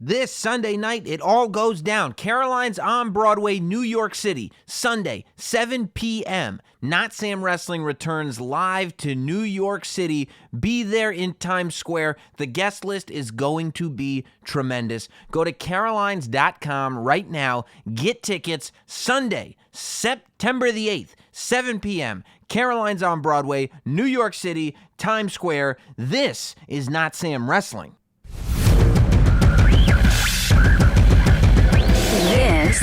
This Sunday night, it all goes down. Caroline's on Broadway, New York City. Sunday, 7 p.m. Notsam Wrestling returns live to New York City. Be there in Times Square. The guest list is going to be tremendous. Go to carolines.com right now. Get tickets Sunday, September the 8th, 7 p.m. Caroline's on Broadway, New York City, Times Square. This is Notsam Wrestling. This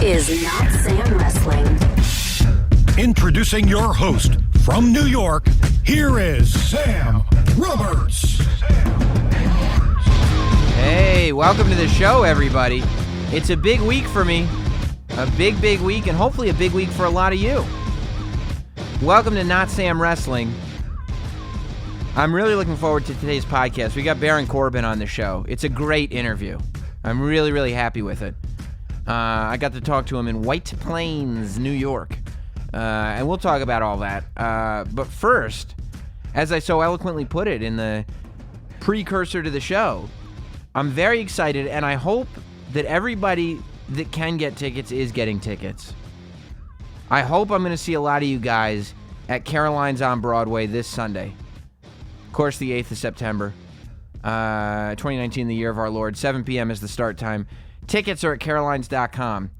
is Notsam Wrestling. Introducing your host from New York, here is Sam Roberts. Hey, welcome to the show, everybody. It's a big week for me. A big, big week, and hopefully a big week for a lot of you. Welcome to Notsam Wrestling. I'm really looking forward to today's podcast. We got Baron Corbin on the show. It's a great interview. I'm really, really happy with it. I got to talk to him in White Plains, New York. And we'll talk about all that. But first, as I so eloquently put it in the precursor to the show, I'm very excited, and I hope that everybody that can get tickets is getting tickets. I hope I'm going to see a lot of you guys at Caroline's on Broadway this Sunday. Of course, the 8th of September. 2019, the year of our Lord. 7 p.m. is the start time. Tickets are at carolines.com.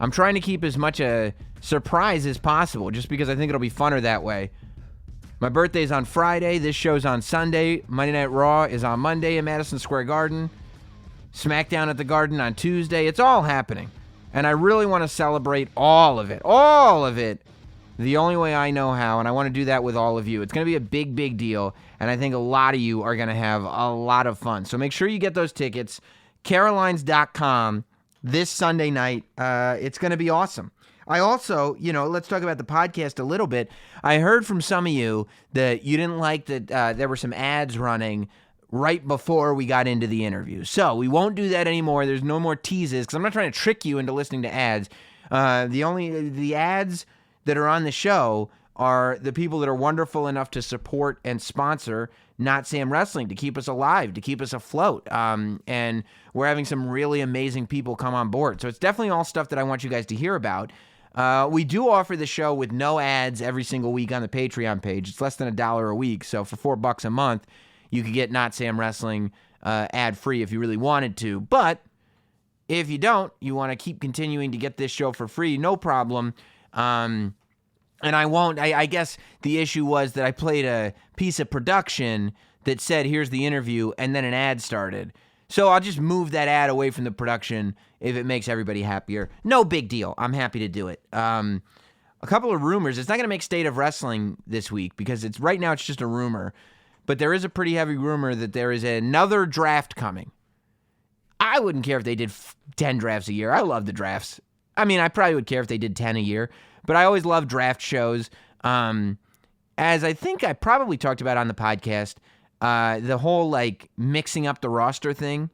I'm trying to keep as much a surprise as possible, just because I think it'll be funner that way. My birthday's on Friday. This show's on Sunday. Monday Night Raw is on Monday in Madison Square Garden. SmackDown at the Garden on Tuesday. It's all happening. And I really want to celebrate all of it. All of it. The only way I know how, and I want to do that with all of you. It's going to be a big, big deal, and I think a lot of you are going to have a lot of fun. So make sure you get those tickets. Carolines.com this Sunday night. It's going to be awesome. I also, let's talk about the podcast a little bit. I heard from some of you that you didn't like that there were some ads running right before we got into the interview. So we won't do that anymore. There's no more teases, because I'm not trying to trick you into listening to ads. The ads that are on the show are the people that are wonderful enough to support and sponsor Notsam Wrestling, to keep us alive, to keep us afloat. And we're having some really amazing people come on board. So it's definitely all stuff that I want you guys to hear about. We do offer the show with no ads every single week on the Patreon page. It's less than $1 a week. So for $4 a month, you could get Notsam Wrestling ad-free if you really wanted to. But if you don't, you want to keep continuing to get this show for free, no problem. And I won't, I guess the issue was that I played a piece of production that said, here's the interview, and then an ad started. So I'll just move that ad away from the production if it makes everybody happier. No big deal. I'm happy to do it. A couple of rumors. It's not going to make State of Wrestling this week, because right now it's just a rumor. But there is a pretty heavy rumor that there is another draft coming. I wouldn't care if they did 10 drafts a year. I love the drafts. I mean, I probably would care if they did 10 a year. But I always love draft shows. As I think I probably talked about on the podcast, the whole mixing up the roster thing,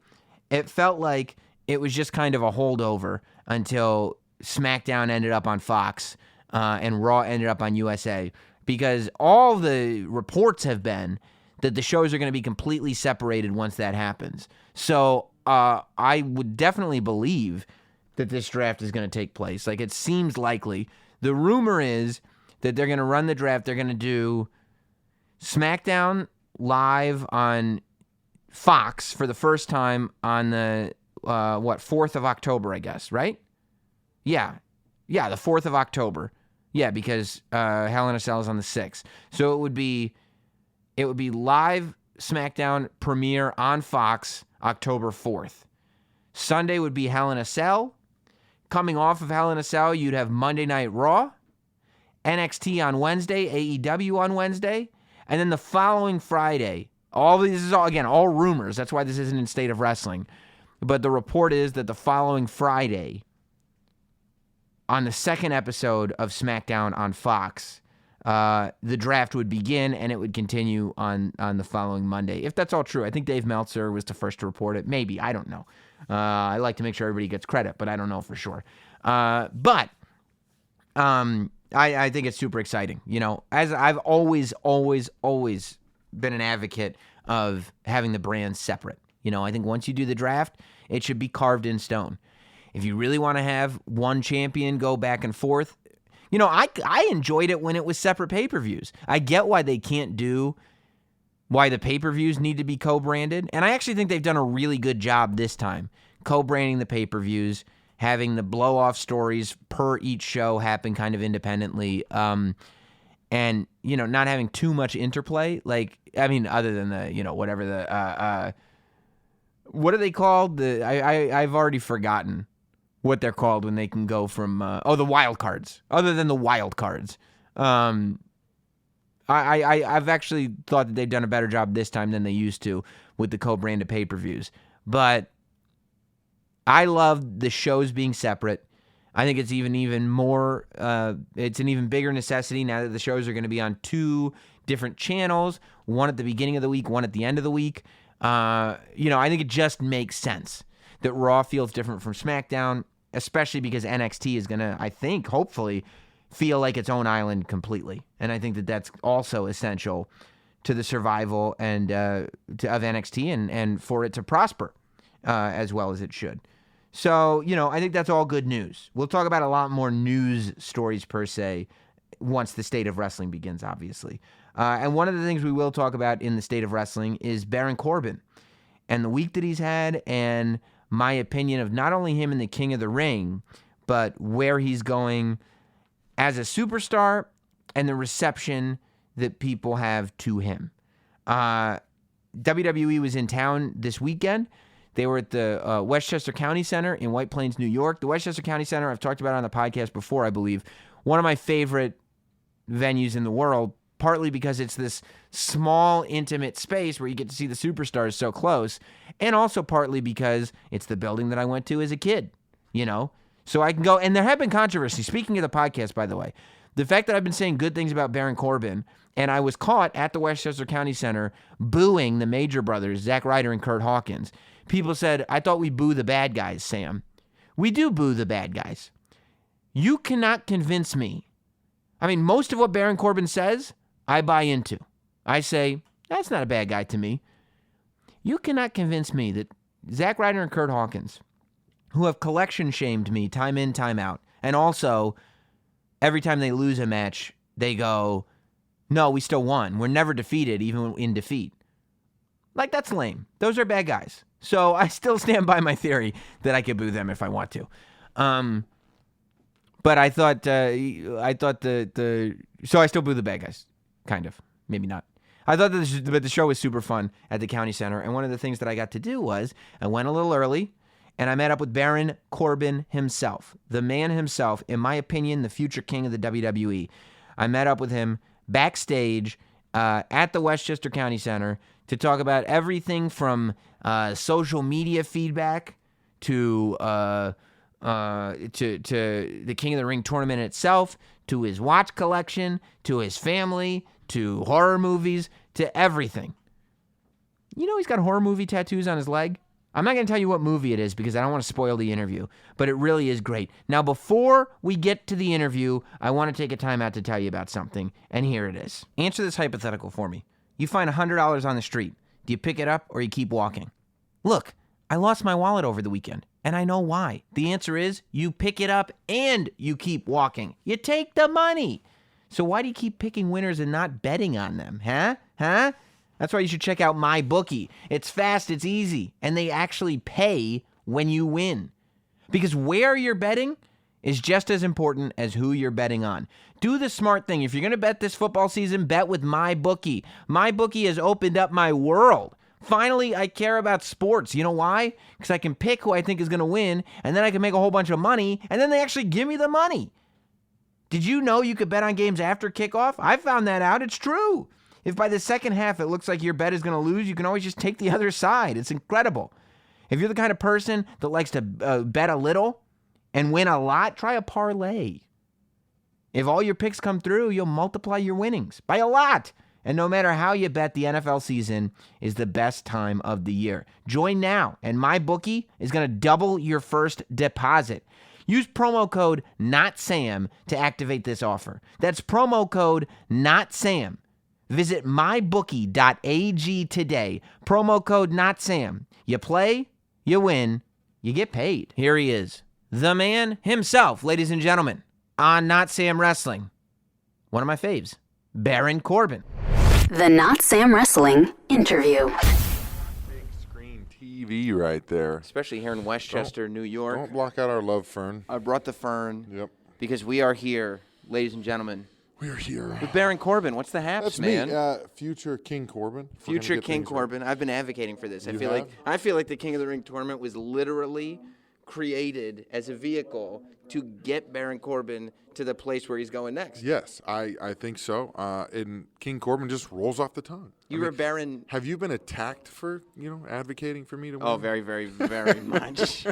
it felt like it was just kind of a holdover until SmackDown ended up on Fox and Raw ended up on USA, because all the reports have been that the shows are going to be completely separated once that happens. So I would definitely believe that this draft is going to take place. It seems likely. The rumor is that they're going to run the draft. They're going to do SmackDown live on Fox for the first time on the, 4th of October, I guess, right? Yeah, the 4th of October. Yeah, because Hell in a Cell is on the 6th. So it would be live SmackDown premiere on Fox October 4th. Sunday would be Hell in a Cell. Coming off of Hell in a Cell, you'd have Monday Night Raw, NXT on Wednesday, AEW on Wednesday, and then the following Friday, this is all rumors. That's why this isn't in State of Wrestling. But the report is that the following Friday, on the second episode of SmackDown on Fox, the draft would begin, and it would continue on the following Monday. If that's all true, I think Dave Meltzer was the first to report it. Maybe, I don't know. I like to make sure everybody gets credit, but I don't know for sure. But I think it's super exciting. As I've always been an advocate of having the brands separate. I think once you do the draft, it should be carved in stone. If you really want to have one champion go back and forth, I enjoyed it when it was separate pay-per-views. I get why they can't do why the pay-per-views need to be co-branded, and I actually think they've done a really good job this time, co-branding the pay-per-views, having the blow-off stories per each show happen kind of independently, and, not having too much interplay. Other than the, whatever the, what are they called? I've already forgotten what they're called when they can go from, the wild cards. Other than the wild cards. I've actually thought that they've done a better job this time than they used to with the co-branded pay-per-views. But I love the shows being separate. I think it's even more, it's an even bigger necessity now that the shows are going to be on two different channels, one at the beginning of the week, one at the end of the week. I think it just makes sense that Raw feels different from SmackDown, especially because NXT is going to, I think, hopefully, feel like its own island completely. And I think that that's also essential to the survival and of NXT and for it to prosper as well as it should. So, I think that's all good news. We'll talk about a lot more news stories per se once the state of wrestling begins, obviously. And one of the things we will talk about in the state of wrestling is Baron Corbin and the week that he's had and my opinion of not only him in the King of the Ring, but where he's going as a superstar and the reception that people have to him. WWE was in town this weekend. They were at the Westchester County Center in White Plains, New York. The Westchester County Center, I've talked about it on the podcast before, I believe. One of my favorite venues in the world, partly because it's this small, intimate space where you get to see the superstars so close, and also partly because it's the building that I went to as a kid, So I can go, and there have been controversy. Speaking of the podcast, by the way, the fact that I've been saying good things about Baron Corbin, and I was caught at the Westchester County Center booing the Major Brothers, Zack Ryder and Kurt Hawkins. People said, I thought we boo the bad guys, Sam. We do boo the bad guys. You cannot convince me. Most of what Baron Corbin says, I buy into. I say, that's not a bad guy to me. You cannot convince me that Zack Ryder and Kurt Hawkins, who have collection shamed me time in, time out, and also every time they lose a match, they go, no, we still won. We're never defeated, even in defeat. That's lame. Those are bad guys. So I still stand by my theory that I could boo them if I want to. But I thought so I still boo the bad guys. Kind of. Maybe not. I thought that the show was super fun at the County Center. And one of the things that I got to do was I went a little early and I met up with Baron Corbin himself, the man himself, in my opinion, the future king of the WWE. I met up with him backstage at the Westchester County Center to talk about everything from social media feedback to the King of the Ring tournament itself, to his watch collection, to his family, to horror movies, to everything. He's got horror movie tattoos on his leg. I'm not going to tell you what movie it is because I don't want to spoil the interview, but it really is great. Now, before we get to the interview, I want to take a time out to tell you about something, and here it is. Answer this hypothetical for me. You find $100 on the street. Do you pick it up or you keep walking? Look, I lost my wallet over the weekend, and I know why. The answer is you pick it up and you keep walking. You take the money. So why do you keep picking winners and not betting on them, huh? That's why you should check out MyBookie. It's fast, it's easy, and they actually pay when you win. Because where you're betting is just as important as who you're betting on. Do the smart thing. If you're going to bet this football season, bet with MyBookie. MyBookie has opened up my world. Finally, I care about sports. You know why? Because I can pick who I think is going to win, and then I can make a whole bunch of money, and then they actually give me the money. Did you know you could bet on games after kickoff? I found that out. It's true. If by the second half it looks like your bet is going to lose, you can always just take the other side. It's incredible. If you're the kind of person that likes to bet a little and win a lot, try a parlay. If all your picks come through, you'll multiply your winnings by a lot. And no matter how you bet, the NFL season is the best time of the year. Join now, and MyBookie is going to double your first deposit. Use promo code NOTSAM to activate this offer. That's promo code NOTSAM. Visit mybookie.ag today. Promo code NOTSAM. You play, you win, you get paid. Here he is, the man himself, ladies and gentlemen, on Not Sam Wrestling. One of my faves, Baron Corbin. The Not Sam Wrestling interview. Big screen TV right there. Especially here in Westchester, New York. Don't block out our love, Fern. I brought the fern. Yep. Because we are here, ladies and gentlemen, We're here. with Baron Corbin. What's the haps, That's man? me, future King Corbin. If we're gonna Future get King things Corbin. I've been advocating for this. I You feel have? like the King of the Ring tournament was literally created as a vehicle to get Baron Corbin to the place where he's going next. Yes, I think so. And King Corbin just rolls off the tongue. You were Baron. Have you been attacked for, advocating for me to win? Oh, very, very, very much.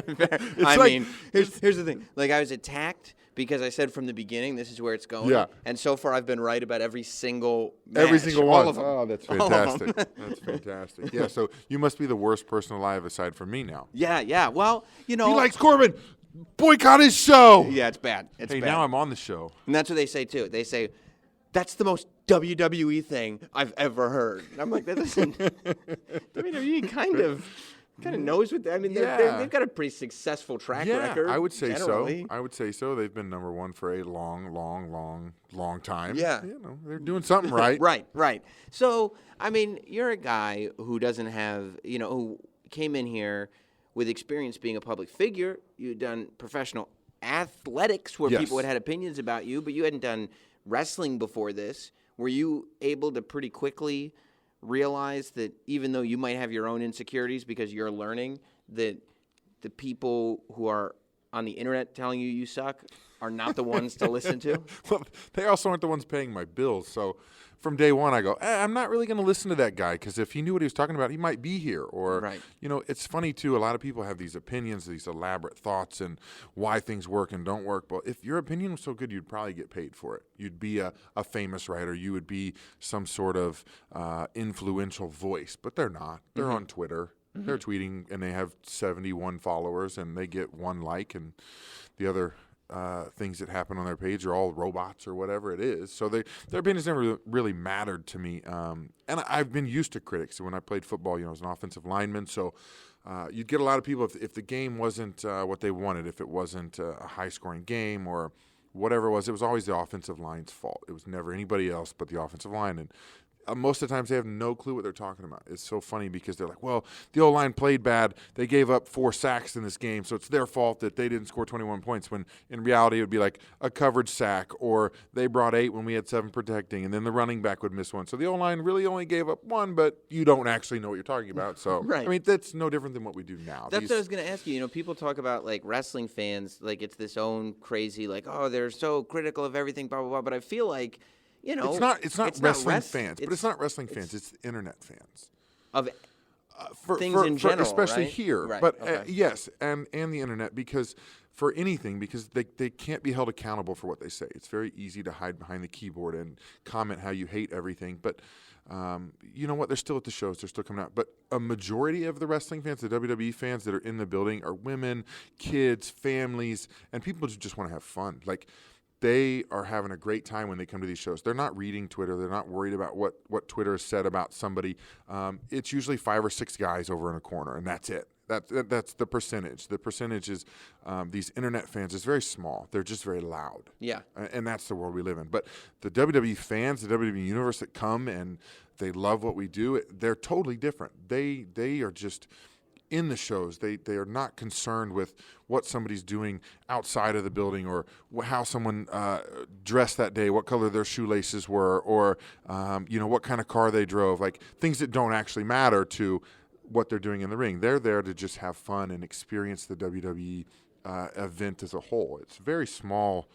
like- Here's the thing. Like, I was attacked because I said from the beginning, this is where it's going. Yeah. And so far, I've been right about every single match. Every single all one. of them. Oh, that's All of them. fantastic. That's fantastic. Yeah, so you must be the worst person alive aside from me now. Yeah. Well, He likes Corbin. Boycott his show. Yeah, it's bad. It's Hey, bad. now I'm on the show. And that's what they say, too. They say, that's the most WWE thing I've ever heard. And I'm like, that doesn't... WWE kind of knows what... I mean, Yeah. they've got a pretty successful track record. I would say generally. so. I would say so. They've been number one for a long time. Yeah. They're doing something right. Right. So, I mean, you're a guy who doesn't have, who came in here with experience being a public figure. You'd done professional athletics where Yes. people had opinions about you, but you hadn't done wrestling before this. Were you able to pretty quickly realize that even though you might have your own insecurities because you're learning, that the people who are on the internet telling you suck are not the ones to listen to? Well, they also aren't the ones paying my bills. So from day one, I go, I'm not really going to listen to that guy because if he knew what he was talking about, he might be here. Or, Right. It's funny, too. A lot of people have these opinions, these elaborate thoughts and why things work and don't work. But if your opinion was so good, you'd probably get paid for it. You'd be a famous writer. You would be some sort of influential voice. But they're not. They're on Twitter. They're tweeting, and they have 71 followers, and they get one like, and the other things that happen on their page are all robots or whatever it is. So their opinions never really mattered to me. And I've been used to critics. When I played football, I was an offensive lineman, so you'd get a lot of people if the game wasn't what they wanted, if it wasn't a high-scoring game or whatever it was always the offensive line's fault. It was never anybody else but the offensive line. And most of the times they have no clue what they're talking about. It's so funny because they're like, well, the O-line played bad. They gave up 4 sacks in this game, so it's their fault that they didn't score 21 points, when in reality it would be like a coverage sack, or they brought 8 when we had 7 protecting, and then the running back would miss one. So the O-line really only gave up 1, but you don't actually know what you're talking about. So, Right. I mean, that's no different than what we do now. That's what I was going to ask you. People talk about, like, wrestling fans, like it's this own crazy, like, oh, they're so critical of everything, blah, blah, blah. But I feel like, It's not wrestling fans, but it's not wrestling fans. It's internet fans. Of For things in general, especially right? here. Right, But okay. yes, and the internet, because for anything, because they can't be held accountable for what they say. It's very easy to hide behind the keyboard and comment how you hate everything. But you know what? They're still at the shows. They're still coming out. But a majority of the wrestling fans, the WWE fans that are in the building, are women, kids, families, and people who just want to have fun. Like, they are having a great time when they come to these shows. They're not reading Twitter. They're not worried about what Twitter has said about somebody. It's usually 5 or 6 guys over in a corner, and that's it. That's the percentage. The percentage is these internet fans is very small. They're just very loud. Yeah. And that's the world we live in. But the WWE fans, the WWE universe that come and they love what we do, they're totally different. They are just in the shows. They are not concerned with what somebody's doing outside of the building, or how someone dressed that day, what color their shoelaces were, or what kind of car they drove, like things that don't actually matter to what they're doing in the ring. They're there to just have fun and experience the WWE event as a whole. It's a very small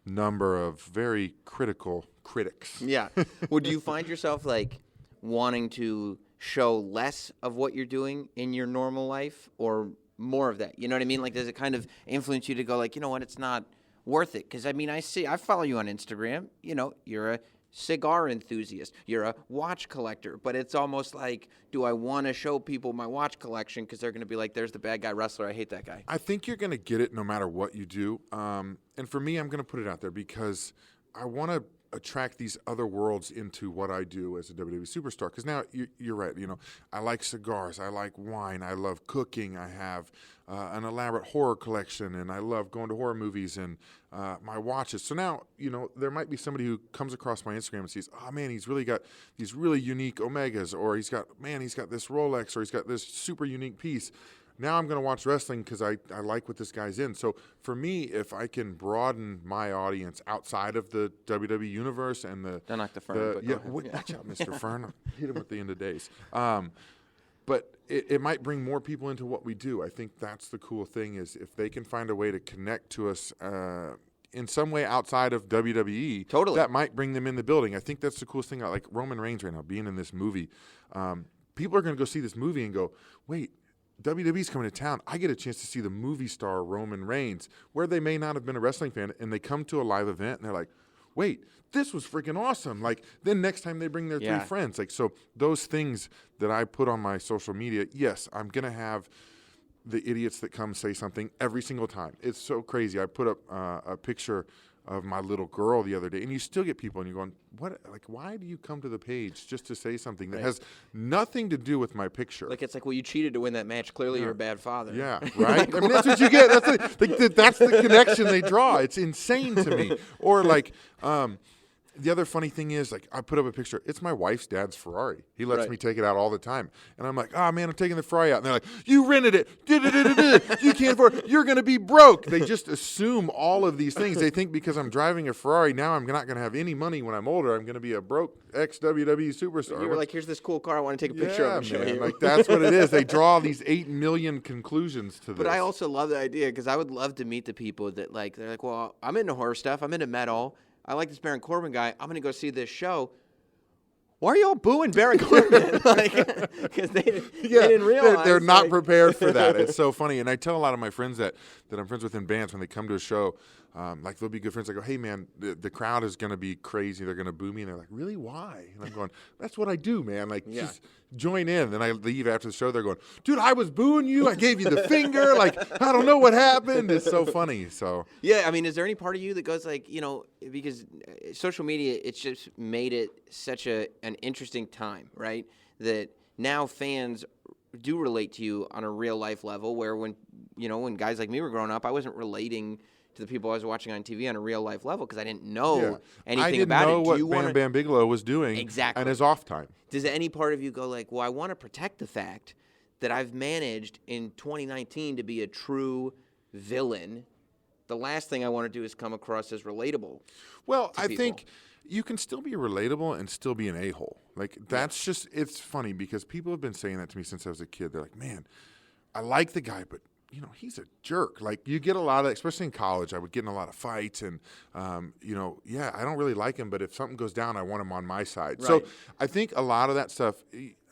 number of very critical critics. Yeah. Well, do you find yourself, like, wanting to show less of what you're doing in your normal life, or more of that? You know what I mean? Like, does it kind of influence you to go, like, you know what, it's not worth it? Because, I mean, I follow you on Instagram. You're a cigar enthusiast. You're a watch collector. But it's almost like, do I want to show people my watch collection because they're going to be like, there's the bad guy wrestler. I hate that guy. I think you're going to get it no matter what you do. And for me, I'm going to put it out there because I want to attract these other worlds into what I do as a WWE superstar. Because now you're right. I like cigars. I like wine. I love cooking. I have an elaborate horror collection, and I love going to horror movies and my watches. So now, there might be somebody who comes across my Instagram and sees, oh man, he's really got these really unique Omegas, or he's got this Rolex, or he's got this super unique piece. Now I'm going to watch wrestling because I like what this guy's in. So for me, if I can broaden my audience outside of the WWE universe and Don't knock the Fern. Watch out, Mr. Fern. Hit him at the end of days. But it might bring more people into what we do. I think that's the cool thing, is if they can find a way to connect to us in some way outside of WWE, totally, that might bring them in the building. I think that's the coolest thing. Like Roman Reigns right now being in this movie. People are going to go see this movie and go, wait, WWE's coming to town. I get a chance to see the movie star Roman Reigns, where they may not have been a wrestling fan, and they come to a live event and they're like, wait, this was freaking awesome. Like, then next time they bring their three friends. Like, so those things that I put on my social media, yes, I'm going to have the idiots that come say something every single time. It's so crazy. I put up a picture of my little girl the other day, and you still get people, and you're going, what? Like, why do you come to the page just to say something that has nothing to do with my picture? Like, it's like, well, you cheated to win that match. Clearly, you're a bad father. Yeah, right? I mean, that's what you get. That's the connection they draw. It's insane to me. Or, like, the other funny thing is, like, I put up a picture. It's my wife's dad's Ferrari. He lets me take it out all the time. And I'm like, oh, man, I'm taking the Ferrari out. And they're like, you rented it. You can't afford it. You're going to be broke. They just assume all of these things. They think because I'm driving a Ferrari, now I'm not going to have any money when I'm older. I'm going to be a broke ex-WWE superstar. You were like, here's this cool car I want to take a picture of and show you. Like, that's what it is. They draw these 8 million conclusions to this. But I also love the idea, because I would love to meet the people that, like, they're like, well, I'm into horror stuff. I'm into metal. I like this Baron Corbin guy. I'm going to go see this show. Why are you all booing Baron Corbin? Because they didn't realize. They're not prepared for that. It's so funny. And I tell a lot of my friends that I'm friends with in bands, when they come to a show, like, they'll be good friends. I go, hey, man, the crowd is going to be crazy. They're going to boo me. And they're like, really? Why? And I'm going, that's what I do, man. Like, just join in. And I leave after the show. They're going, dude, I was booing you. I gave you the finger. Like, I don't know what happened. It's so funny. So yeah, I mean, is there any part of you that goes like, because social media, it's just made it such an interesting time, right? That now fans do relate to you on a real life level, where when guys like me were growing up, I wasn't relating to the people I was watching on TV on a real life level because I didn't know anything about it. I didn't know what Bam Bam Bigelow was doing exactly on his off time. Does any part of you go like, well, I want to protect the fact that I've managed in 2019 to be a true villain? The last thing I want to do is come across as relatable. Well, I think you can still be relatable and still be an a-hole. Like, that's just, it's funny because people have been saying that to me since I was a kid. They're like, man, I like the guy, but he's a jerk. Like, you get a lot of, especially in college, I would get in a lot of fights and, I don't really like him, but if something goes down, I want him on my side. Right. So I think a lot of that stuff,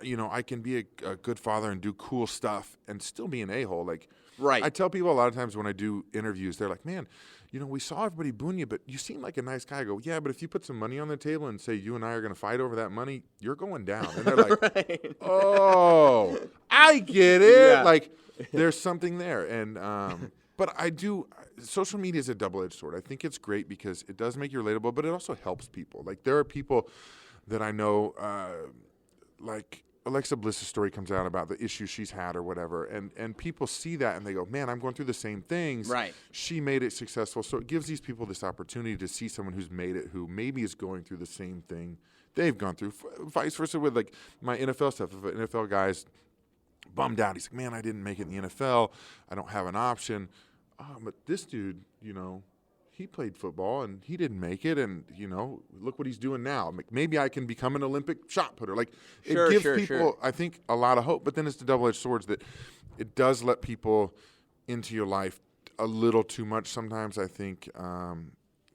I can be a good father and do cool stuff and still be an a-hole. Like, right. I tell people a lot of times when I do interviews, they're like, man, we saw everybody booing you, but you seem like a nice guy. I go, yeah, but if you put some money on the table and say you and I are going to fight over that money, you're going down. And they're like, right. Oh, I get it. Yeah. Like, there's something there. And but social media is a double-edged sword. I think it's great because it does make you relatable, but it also helps people. Like, there are people that I know, like Alexa Bliss's story comes out about the issues she's had or whatever, and people see that and they go, man, I'm going through the same things. Right. She made it successful. So it gives these people this opportunity to see someone who's made it, who maybe is going through the same thing they've gone through. Vice versa with, like, my NFL stuff. If an NFL guy's bummed out, he's like, man, I didn't make it in the NFL. I don't have an option. But this dude, he played football and he didn't make it, and look what he's doing now. Maybe I can become an Olympic shot putter. Like, it gives people, I think, a lot of hope. But then it's the double-edged swords that it does let people into your life a little too much sometimes. I think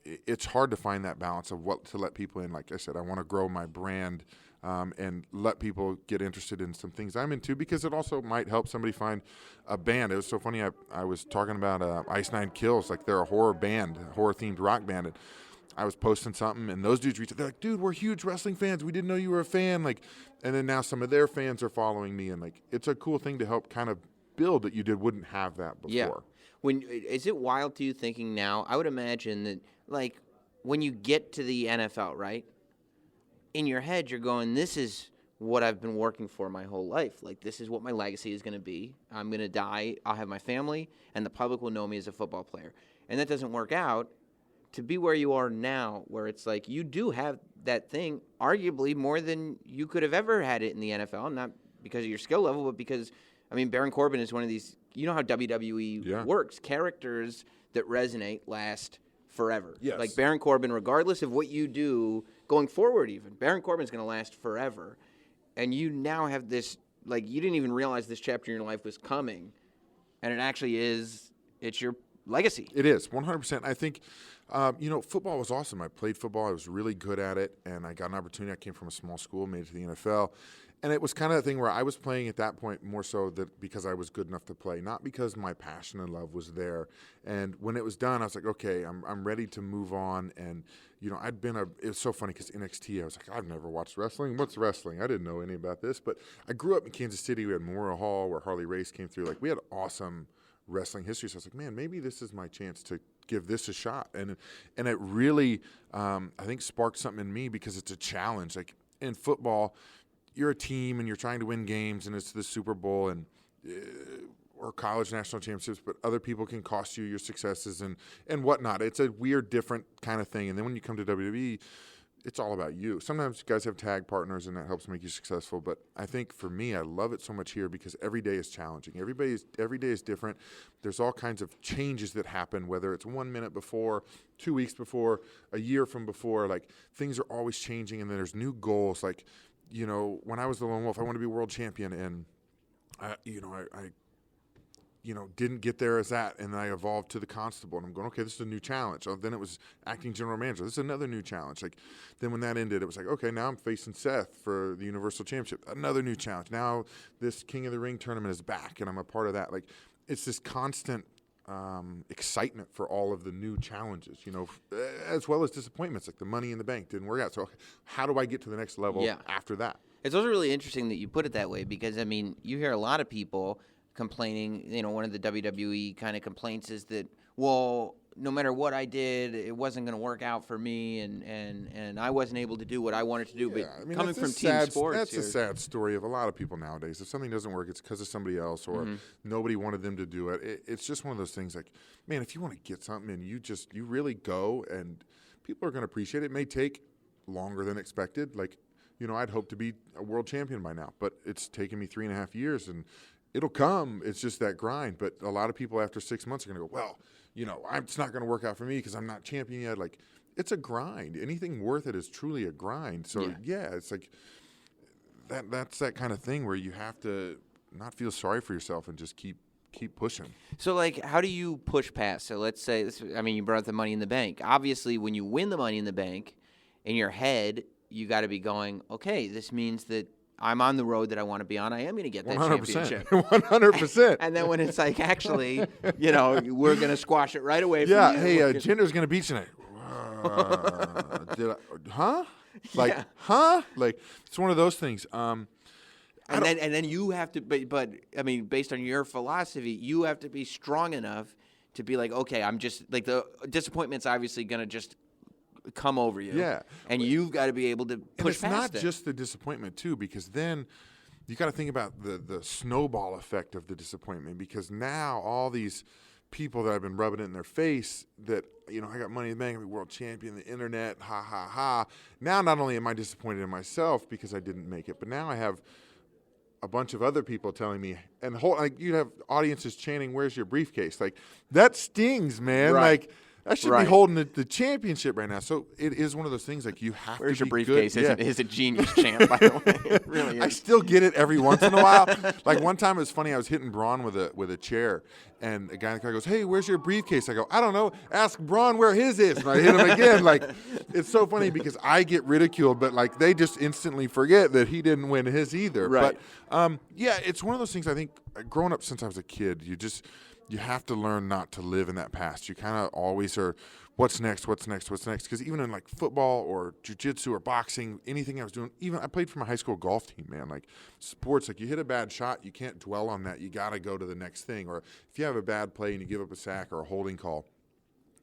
it's hard to find that balance of what to let people in. Like I said, I want to grow my brand and let people get interested in some things I'm into, because it also might help somebody find a band. It was so funny. I was talking about Ice Nine Kills. Like, they're a horror band, a horror-themed rock band. And I was posting something, and those dudes reached out. They're like, dude, we're huge wrestling fans. We didn't know you were a fan. Like, and then now some of their fans are following me. And, like, it's a cool thing to help kind of build that you wouldn't have that before. Yeah. Is it wild to you thinking now? I would imagine that, like, when you get to the NFL, right? In your head, you're going, this is what I've been working for my whole life. Like, this is what my legacy is going to be. I'm going to die. I'll have my family, and the public will know me as a football player. And that doesn't work out. To be where you are now, where it's like you do have that thing, arguably more than you could have ever had it in the NFL, not because of your skill level, but because, I mean, Baron Corbin is one of these, you know how WWE works. Characters that resonate last forever. Yes. Like Baron Corbin, regardless of what you do going forward even, Baron Corbin's going to last forever. And you now have this, like, you didn't even realize this chapter in your life was coming. And it actually is, it's your legacy. It is, 100%. I think, football was awesome. I played football. I was really good at it, and I got an opportunity. I came from a small school, made it to the NFL. And it was kind of a thing where I was playing at that point more so that because I was good enough to play, not because my passion and love was there. And when it was done, I was like, okay, I'm ready to move on. And, it was so funny because NXT, I was like, I've never watched wrestling. What's wrestling? I didn't know any about this. But I grew up in Kansas City. We had Memorial Hall where Harley Race came through. Like, we had awesome wrestling history. So I was like, man, maybe this is my chance to give this a shot. And it really, I think, sparked something in me because it's a challenge. Like, in football, you're a team and you're trying to win games and it's the Super Bowl and or college national championships, but other people can cost you your successes and whatnot. It's a weird, different kind of thing. And then when you come to WWE, it's all about you. Sometimes guys have tag partners and that helps make you successful. But I think for me, I love it so much here because every day is challenging. Every day is different. There's all kinds of changes that happen, whether it's 1 minute before, 2 weeks before, a year from before. Like, things are always changing, and then there's new goals. Like, when I was the Lone Wolf, I wanted to be world champion, and I didn't get there as that, and I evolved to the constable, and I'm going, okay, this is a new challenge. So then it was acting general manager. This is another new challenge. Like, then when that ended, it was like, okay, now I'm facing Seth for the Universal Championship. Another new challenge. Now this King of the Ring tournament is back, and I'm a part of that. Like, it's this constant excitement for all of the new challenges, as well as disappointments, like the Money in the Bank didn't work out. So how do I get to the next level after that? It's also really interesting that you put it that way because, I mean, you hear a lot of people complaining, one of the WWE kind of complaints is that, well, no matter what I did, it wasn't going to work out for me, and I wasn't able to do what I wanted to do. Yeah, but I mean, coming from team sports, that's a sad story of a lot of people nowadays. If something doesn't work, it's because of somebody else, or nobody wanted them to do it. It's just one of those things. Like, man, if you want to get something and you really go, and people are going to appreciate it. It may take longer than expected. Like, I'd hope to be a world champion by now, but it's taken me 3.5 years, and it'll come. It's just that grind. But a lot of people after 6 months are going to go, well, it's not going to work out for me because I'm not champion yet. Like, it's a grind. Anything worth it is truly a grind. So, it's like that's that kind of thing where you have to not feel sorry for yourself and just keep pushing. So, like, how do you push past? So let's say, you brought up the Money in the Bank. Obviously, when you win the Money in the Bank, in your head, you got to be going, okay, this means that I'm on the road that I want to be on. I am going to get that 100%. championship. 100%. And then when it's like, actually, we're going to squash it right away from yeah, you. hey, Jinder's going to beat you tonight. Huh? Like, huh? Like, it's one of those things. And then you have to, but I mean, based on your philosophy, you have to be strong enough to be like, okay, I'm just, like, the disappointment's obviously going to just come over you. Yeah. And you've got to be able to push past it. And it's not just the disappointment, too, because then you got to think about the snowball effect of the disappointment, because now all these people that I've been rubbing it in their face that, I got Money in the Bank, I'm a world champion, the internet, ha, ha, ha. Now not only am I disappointed in myself because I didn't make it, but now I have a bunch of other people telling me, and you'd have audiences chanting, "Where's your briefcase?" Like, that stings, man. Right. Like, I should be holding the championship right now. So it is one of those things, like, you have Where's to your be briefcase? good. Is a genius chant, by the way. It really is. I still get it every once in a while. Like, one time it was funny. I was hitting Braun with a chair, and a guy in the car goes, "Hey, where's your briefcase?" I go, "I don't know. Ask Braun where his is." And I hit him again. Like, it's so funny because I get ridiculed, but, like, they just instantly forget that he didn't win his either. Right. But it's one of those things. I think growing up since I was a kid, you have to learn not to live in that past. You kind of always are, what's next? Because even in, like, football or jiu-jitsu or boxing, anything I was doing, even I played for my high school golf team, man. Like, sports, like, you hit a bad shot, you can't dwell on that. You got to go to the next thing. Or if you have a bad play and you give up a sack or a holding call,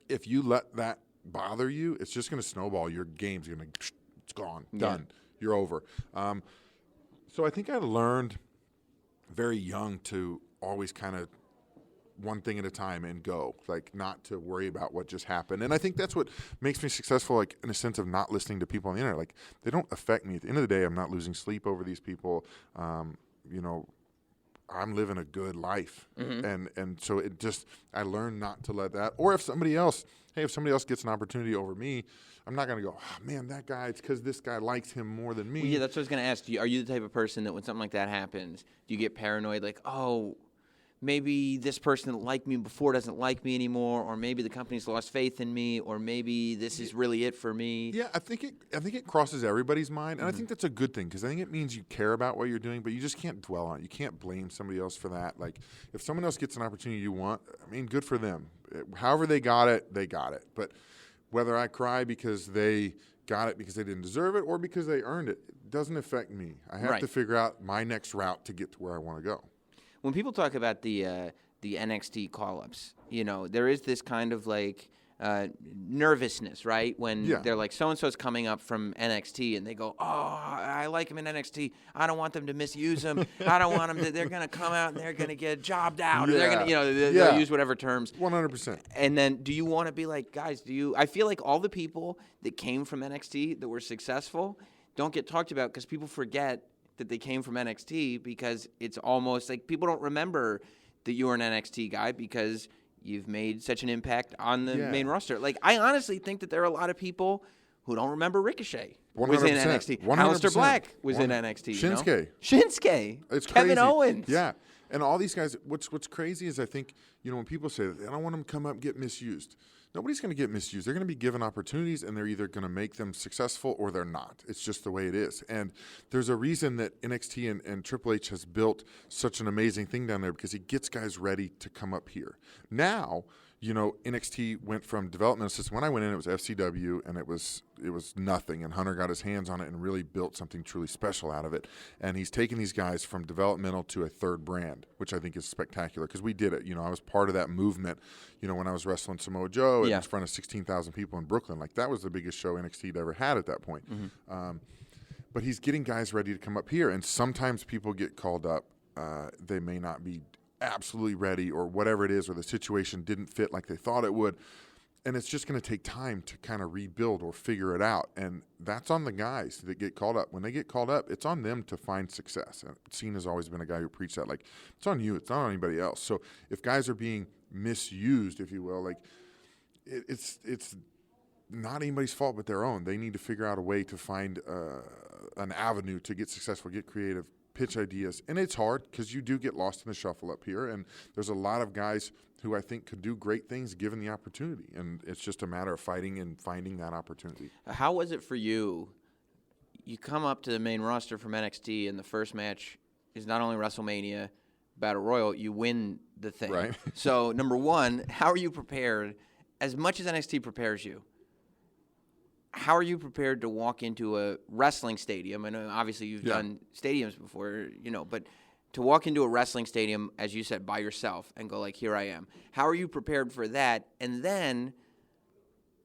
if you let that bother you, it's just going to snowball. Your game's going to, it's gone, Yeah. done. You're over. So I think I learned very young to always kind of one thing at a time and go, like not to worry about what just happened. And I think that's what makes me successful, like in a sense of not listening to people on the internet. Like they don't affect me. At the end of the day, I'm not losing sleep over these people. You know, I'm living a good life. And so it just, I learned not to let that, or if somebody else gets an opportunity over me, I'm not going to go, oh, man, that guy, it's because this guy likes him more than me. Well, yeah, that's what I was going to ask. Are you the type of person that when something like that happens, do you get paranoid, like, oh, maybe this person that liked me before doesn't like me anymore, or maybe the company's lost faith in me, or maybe this is really it for me? Yeah, I think it crosses everybody's mind, and I think that's a good thing because I think it means you care about what you're doing, but you just can't dwell on it. You can't blame somebody else for that. Like if someone else gets an opportunity you want, I mean, good for them. However they got it, they got it. But whether I cry because they got it because they didn't deserve it or because they earned it, it doesn't affect me. I have to figure out my next route to get to where I want to go. When people talk about the NXT call-ups, you know, there is this kind of like nervousness, right? When they're like, so-and-so's coming up from NXT, and they go, oh, I like him in NXT. I don't want them to misuse him. I don't want them to, they're going to come out and they're going to get jobbed out. Or they're going to, you know, they'll use whatever terms. 100%. And then do you want to be like, guys, I feel like all the people that came from NXT that were successful don't get talked about because people forget that they came from NXT because it's almost like people don't remember that you were an NXT guy because you've made such an impact on the main roster. Like, I honestly think that there are a lot of people who don't remember Ricochet was in NXT. 100%. Aleister Black was in NXT. Shinsuke. You know? Shinsuke. It's Kevin crazy. Owens. Yeah. And all these guys, what's crazy is I think, you know, when people say, I don't want them to come up and get misused. Nobody's going to get misused. They're going to be given opportunities, and they're either going to make them successful or they're not. It's just the way it is. And there's a reason that NXT and Triple H has built such an amazing thing down there because he gets guys ready to come up here. Now, you know, NXT went from developmental system. When I went in, it was FCW, and it was nothing. And Hunter got his hands on it and really built something truly special out of it. And he's taken these guys from developmental to a third brand, which I think is spectacular because we did it. You know, I was part of that movement. You know, when I was wrestling Samoa Joe in front of 16,000 people in Brooklyn, like that was the biggest show NXT had ever had at that point. But he's getting guys ready to come up here, and sometimes people get called up. They may not be absolutely ready or whatever it is, or the situation didn't fit like they thought it would, and it's just going to take time to kind of rebuild or figure it out. And that's on the guys that get called up. When they get called up, it's on them to find success. And Cena's always been a guy who preached that, like, it's on you, it's not on anybody else. So if guys are being misused, if you will, like it's not anybody's fault but their own. They need to figure out a way to find an avenue to get successful, get creative, pitch ideas. And it's hard because you do get lost in the shuffle up here, and there's a lot of guys who I think could do great things given the opportunity, and it's just a matter of fighting and finding that opportunity. How was it for you? You come up to the main roster from NXT, and the first match is not only WrestleMania Battle Royal, you win the thing. Right. So, number one, how are you prepared? As much as NXT prepares you, how are you prepared to walk into a wrestling stadium? I know obviously you've done stadiums before, you know, but to walk into a wrestling stadium, as you said, by yourself and go like, here I am. How are you prepared for that? And then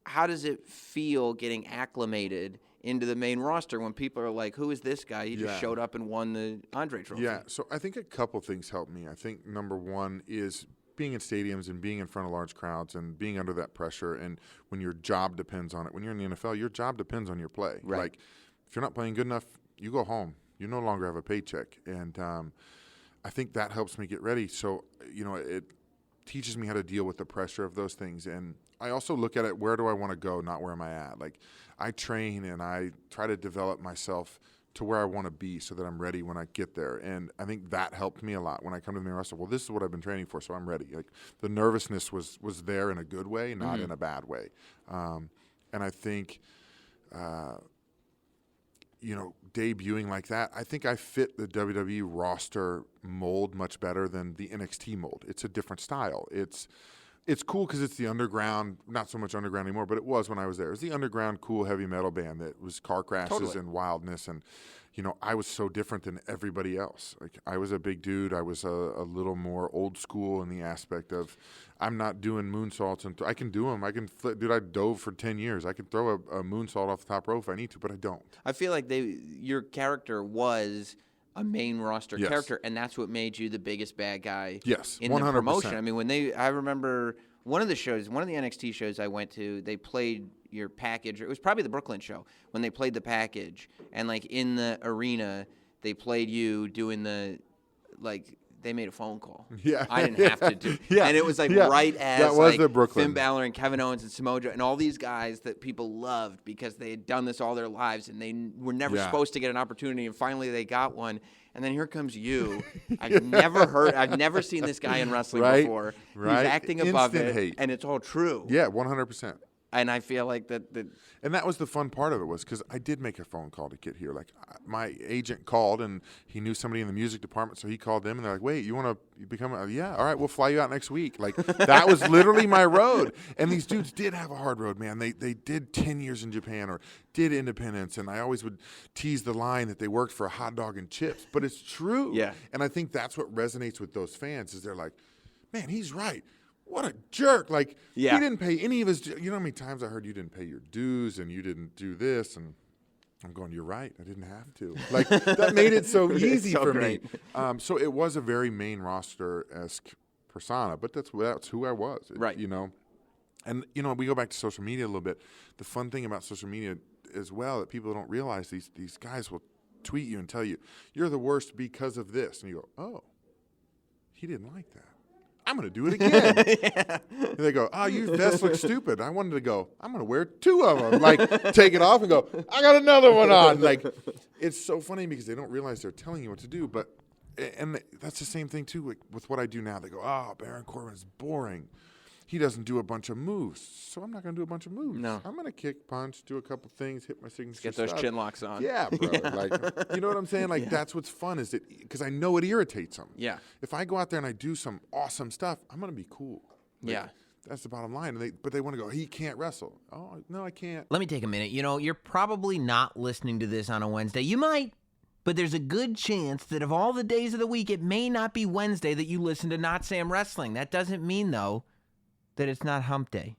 how does it feel getting acclimated into the main roster when people are like, who is this guy? He just showed up and won the Andre Trophy. Yeah, so I think a couple things helped me. I think number one is being in stadiums and being in front of large crowds and being under that pressure, and when your job depends on it. When you're in the NFL, your job depends on your play. Right. Like, if you're not playing good enough, you go home. You no longer have a paycheck. And I think that helps me get ready. So, you know, it teaches me how to deal with the pressure of those things. And I also look at it, where do I want to go, not where am I at? Like, I train and I try to develop myself to where I want to be so that I'm ready when I get there. And I think that helped me a lot when I come to the main roster. Well, this is what I've been training for, so I'm ready. Like, the nervousness was there in a good way, not in a bad way. And I think, you know, debuting like that, I think I fit the WWE roster mold much better than the NXT mold. It's a different style. It's It's cool because it's the underground, not so much underground anymore, but it was when I was there. It was the underground, cool, heavy metal band that was car crashes and wildness. And, I was so different than everybody else. Like, I was a big dude. I was a little more old school in the aspect of I'm not doing moonsaults. And I can do them. I can flip. Dude, I dove for 10 years. I could throw a moonsault off the top rope if I need to, but I don't. I feel like your character was a main roster character, and that's what made you the biggest bad guy in 100%. The promotion. I mean, I remember one of the NXT shows I went to, they played your package. It was probably the Brooklyn show when they played the package, and like in the arena, they played you doing they made a phone call. Yeah. I didn't have to do. Yeah. And it was right as that was the Brooklyn. Finn Balor and Kevin Owens and Samoa Joe and all these guys that people loved because they had done this all their lives and they were never supposed to get an opportunity, and finally they got one. And then here comes you. I've never seen this guy in wrestling before. Right. He's acting above Instant it, hate. and it's all true. Yeah, 100%. And I feel like that. And that was the fun part of it, was because I did make a phone call to get here. Like, my agent called, and he knew somebody in the music department, so he called them, and they're like, wait, you want to become yeah, all right, we'll fly you out next week. Like, that was literally my road. And these dudes did have a hard road, man. They did 10 years in Japan or did independence, and I always would tease the line that they worked for a hot dog and chips. But it's true. Yeah. And I think that's what resonates with those fans, is they're like, man, he's right. What a jerk. Like, he didn't pay any of his, you know how many times I heard you didn't pay your dues and you didn't do this, and I'm going, you're right, I didn't have to. Like, that made it so easy for me. So it was a very main roster-esque persona, but that's who I was. Right. And, we go back to social media a little bit. The fun thing about social media as well that people don't realize, these guys will tweet you and tell you, you're the worst because of this. And you go, oh, he didn't like that. I'm going to do it again. And they go, oh, your vest looks stupid. I wanted to go, I'm going to wear 2 of them. Like, take it off and go, I got another one on. Like, it's so funny because they don't realize they're telling you what to do. And that's the same thing, too, with what I do now. They go, oh, Baron Corbin is boring. He doesn't do a bunch of moves, so I'm not going to do a bunch of moves. No. I'm going to kick, punch, do a couple things, hit my signature Get those stuff. chin locks on. Yeah, brother. Like, you know what I'm saying? Like, that's what's fun, is that because I know it irritates them. Yeah. If I go out there and I do some awesome stuff, I'm going to be cool. Like, Yeah. That's the bottom line. But they want to go, he can't wrestle. Oh, no, I can't. Let me take a minute. You're probably not listening to this on a Wednesday. You might, but there's a good chance that of all the days of the week, it may not be Wednesday that you listen to Not Sam Wrestling. That doesn't mean, though, that it's not hump day.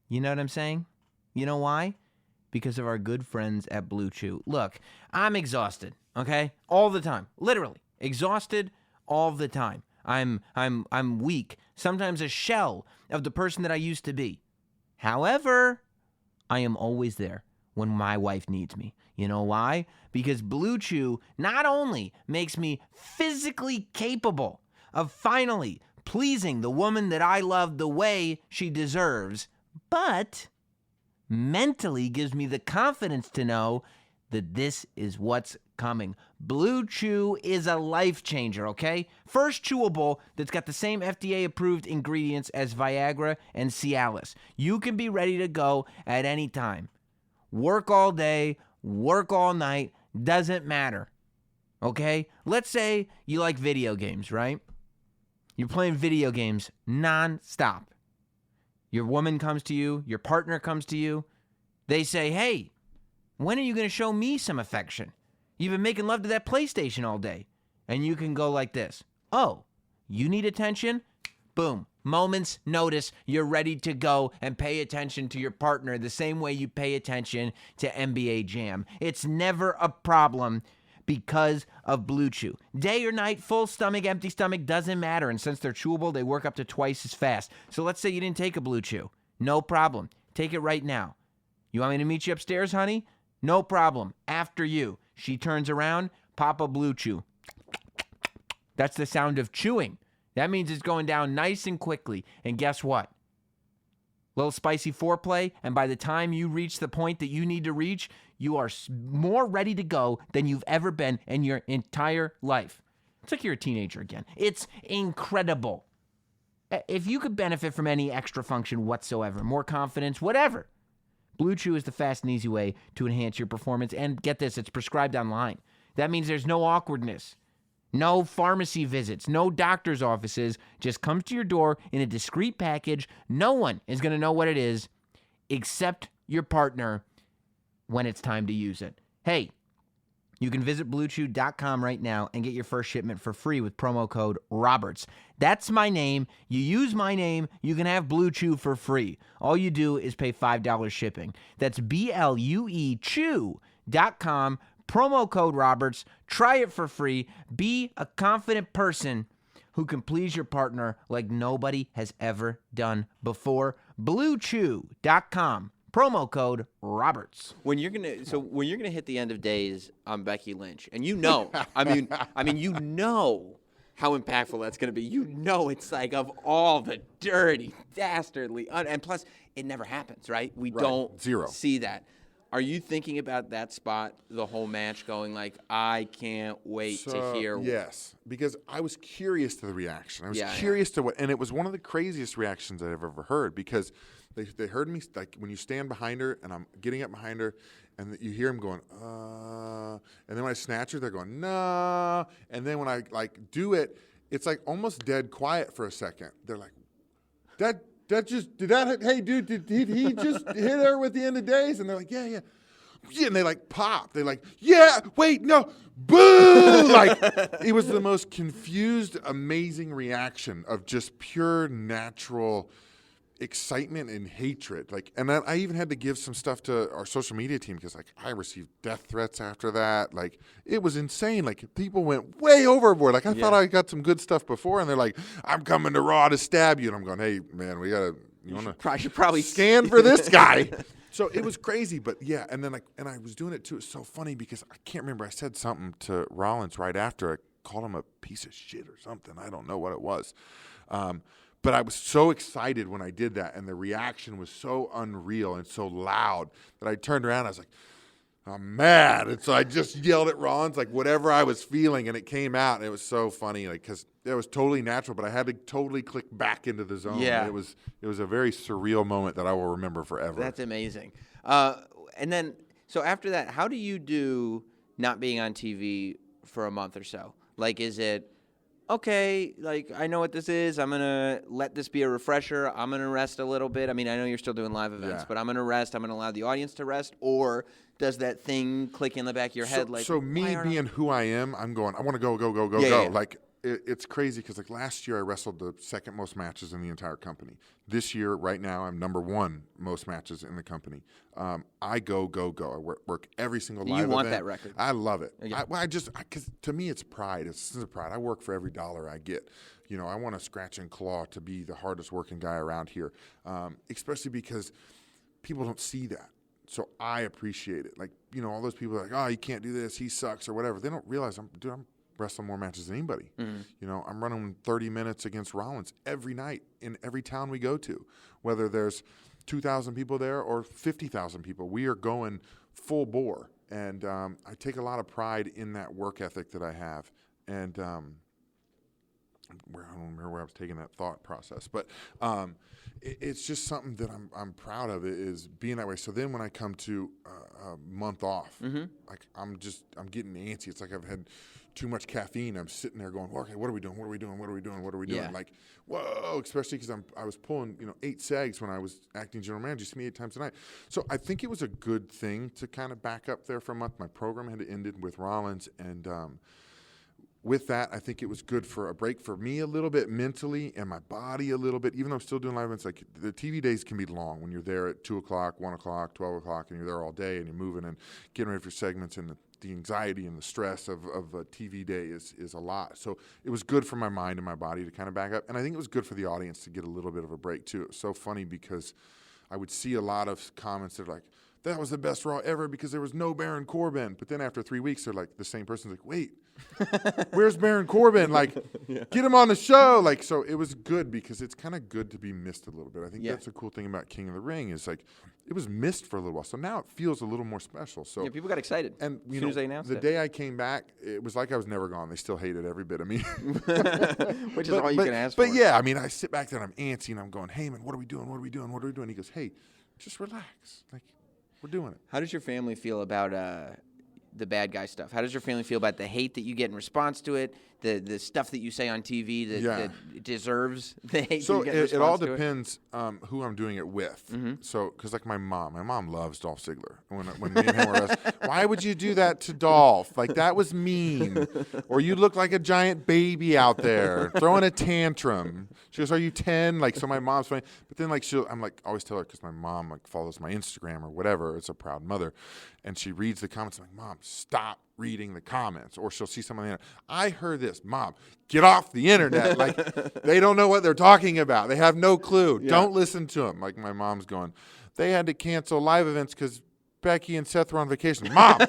You know what I'm saying? You know why? Because of our good friends at Blue Chew. Look, I'm exhausted, okay? All the time. Literally. Exhausted all the time. I'm weak. Sometimes a shell of the person that I used to be. However, I am always there when my wife needs me. You know why? Because Blue Chew not only makes me physically capable of finally pleasing the woman that I love the way she deserves, but mentally gives me the confidence to know that this is what's coming. Blue Chew is a life changer, okay? First chewable that's got the same FDA-approved ingredients as Viagra and Cialis. You can be ready to go at any time. Work all day, work all night, doesn't matter, okay? Let's say you like video games, right? You're playing video games non-stop. Your woman comes to you, your partner comes to you. They say, hey, when are you going to show me some affection? You've been making love to that PlayStation all day. And you can go like this. Oh, you need attention? Boom. Moments notice, you're ready to go and pay attention to your partner the same way you pay attention to NBA Jam. It's never a problem because of Blue Chew. Day or night, full stomach, empty stomach, doesn't matter. And since they're chewable, they work up to twice as fast. So let's say you didn't take a Blue Chew. No problem. Take it right now. You want me to meet you upstairs, honey? No problem. After you. She turns around, pop a Blue Chew. That's the sound of chewing. That means it's going down nice and quickly. And guess what? Little spicy foreplay, and by the time you reach the point that you need to reach, you are more ready to go than you've ever been in your entire life. It's like you're a teenager again. It's incredible. If you could benefit from any extra function whatsoever, more confidence, whatever, Blue Chew is the fast and easy way to enhance your performance. And get this, it's prescribed online. That means there's no awkwardness. No pharmacy visits, no doctor's offices. Just comes to your door in a discreet package. No one is going to know what it is except your partner when it's time to use it. Hey, you can visit BlueChew.com right now and get your first shipment for free with promo code Roberts. That's my name. You use my name, you can have Blue Chew for free. All you do is pay $5 shipping. That's BLUE Chew.com, promo code Roberts. Try it for free. Be a confident person who can please your partner like nobody has ever done before. BlueChew.com. Promo code Roberts. When you're gonna hit the end of days on Becky Lynch, and you know how impactful that's gonna be. You know it's like of all the dirty, dastardly, and plus it never happens, right? We don't see that. Are you thinking about that spot the whole match, going like, I can't wait to hear? Yes, because I was curious to the reaction. I was curious to what, and it was one of the craziest reactions I've ever heard, because they heard me, like when you stand behind her and I'm getting up behind her and you hear them going, and then when I snatch her, they're going, nah. And then when I like do it, it's like almost dead quiet for a second. They're like, hey dude, did he just hit her with the end of days? And they're like, yeah. Yeah, and they like pop. They like, yeah, wait, no, boo! Like, it was the most confused, amazing reaction of just pure natural excitement and hatred. Like, and then I even had to give some stuff to our social media team, because like I received death threats after that. Like, it was insane. Like, people went way overboard. Like, I thought I got some good stuff before, and they're like, I'm coming to Raw to stab you. And I'm going, hey man, you should probably scan for this guy. So it was crazy, but yeah. And then and I was doing it too. It's so funny because I can't remember. I said something to Rollins right after. I called him a piece of shit or something. I don't know what it was. But I was so excited when I did that, and the reaction was so unreal and so loud that I turned around. I was like, I'm mad. And so I just yelled at Rollins, like whatever I was feeling, and it came out, and it was so funny, like, because it was totally natural, but I had to totally click back into the zone. Yeah. It was a very surreal moment that I will remember forever. That's amazing. And then, so after that, how do you do not being on TV for a month or so? Like, is it, okay, like, I know what this is. I'm going to let this be a refresher. I'm going to rest a little bit. I mean, I know you're still doing live events, but I'm going to rest. I'm going to allow the audience to rest. Or does that thing click in the back of your head? Like, so me being who I am, I'm going, I want to go. Yeah. Like, it's crazy because like last year I wrestled the second most matches in the entire company. This year, right now, I'm number one most matches in the company. I go. I work every single live event. You want that record? I love it. Yeah. Because to me it's pride. It's a sense of pride. I work for every dollar I get. You know, I want to scratch and claw to be the hardest working guy around here, especially because people don't see that. So I appreciate it. Like, you know, all those people are like, oh, you can't do this, he sucks or whatever. They don't realize I'm wrestling more matches than anybody. Mm-hmm. You know, I'm running 30 minutes against Rollins every night in every town we go to, whether there's 2,000 people there or 50,000 people. We are going full bore, and I take a lot of pride in that work ethic that I have. And I don't remember where I was taking that thought process, but it's just something that I'm proud of, is being that way. So then when I come to a month off, like I'm getting antsy. It's like I've had too much caffeine. I'm sitting there going, well, okay, what are we doing? Yeah. Like, whoa, especially because I was pulling 8 sags when I was acting general manager. You see me 8 times a night. So I think it was a good thing to kind of back up there for a month. My program had ended with Rollins, and with that, I think it was good for a break for me a little bit mentally and my body a little bit. Even though I'm still doing live events, like the TV days can be long when you're there at 2 o'clock, 1 o'clock, 12 o'clock, and you're there all day and you're moving and getting ready for segments, and the anxiety and the stress of a TV day is a lot. So it was good for my mind and my body to kind of back up. And I think it was good for the audience to get a little bit of a break too. It was so funny because I would see a lot of comments that are like, that was the best Raw ever because there was no Baron Corbin. But then after 3 weeks, they're like, the same person's like, wait, where's Baron Corbin? Like, get him on the show. Like, so it was good because it's kind of good to be missed a little bit. I think that's the cool thing about King of the Ring is like, it was missed for a little while. So now it feels a little more special. So yeah, people got excited. And as soon as they announced the day I came back, it was like I was never gone. They still hated every bit of me. Which is all you can ask for. But yeah, I mean, I sit back there and I'm antsy and I'm going, hey man, what are we doing? He goes, hey, just relax. Like, we're doing it. How does your family feel about the bad guy stuff? How does your family feel about the hate that you get in response to it? the stuff that you say on TV that deserves the hate. So you get it all response to depends who I'm doing it with. Mm-hmm. So because like my mom loves Dolph Ziggler. When me and him were wrestling, why would you do that to Dolph? Like that was mean. Or you look like a giant baby out there throwing a tantrum. She goes, "Are you 10?" Like so, my mom's funny. But then like I'm like always tell her because my mom like follows my Instagram or whatever. It's a proud mother, and she reads the comments. I'm like, "Mom, stop reading the comments," or she'll see something on the internet. I heard this. Mom, get off the internet. Like, they don't know what they're talking about. They have no clue. Yeah. Don't listen to them. Like, my mom's going, they had to cancel live events because Becky and Seth were on vacation. Mom,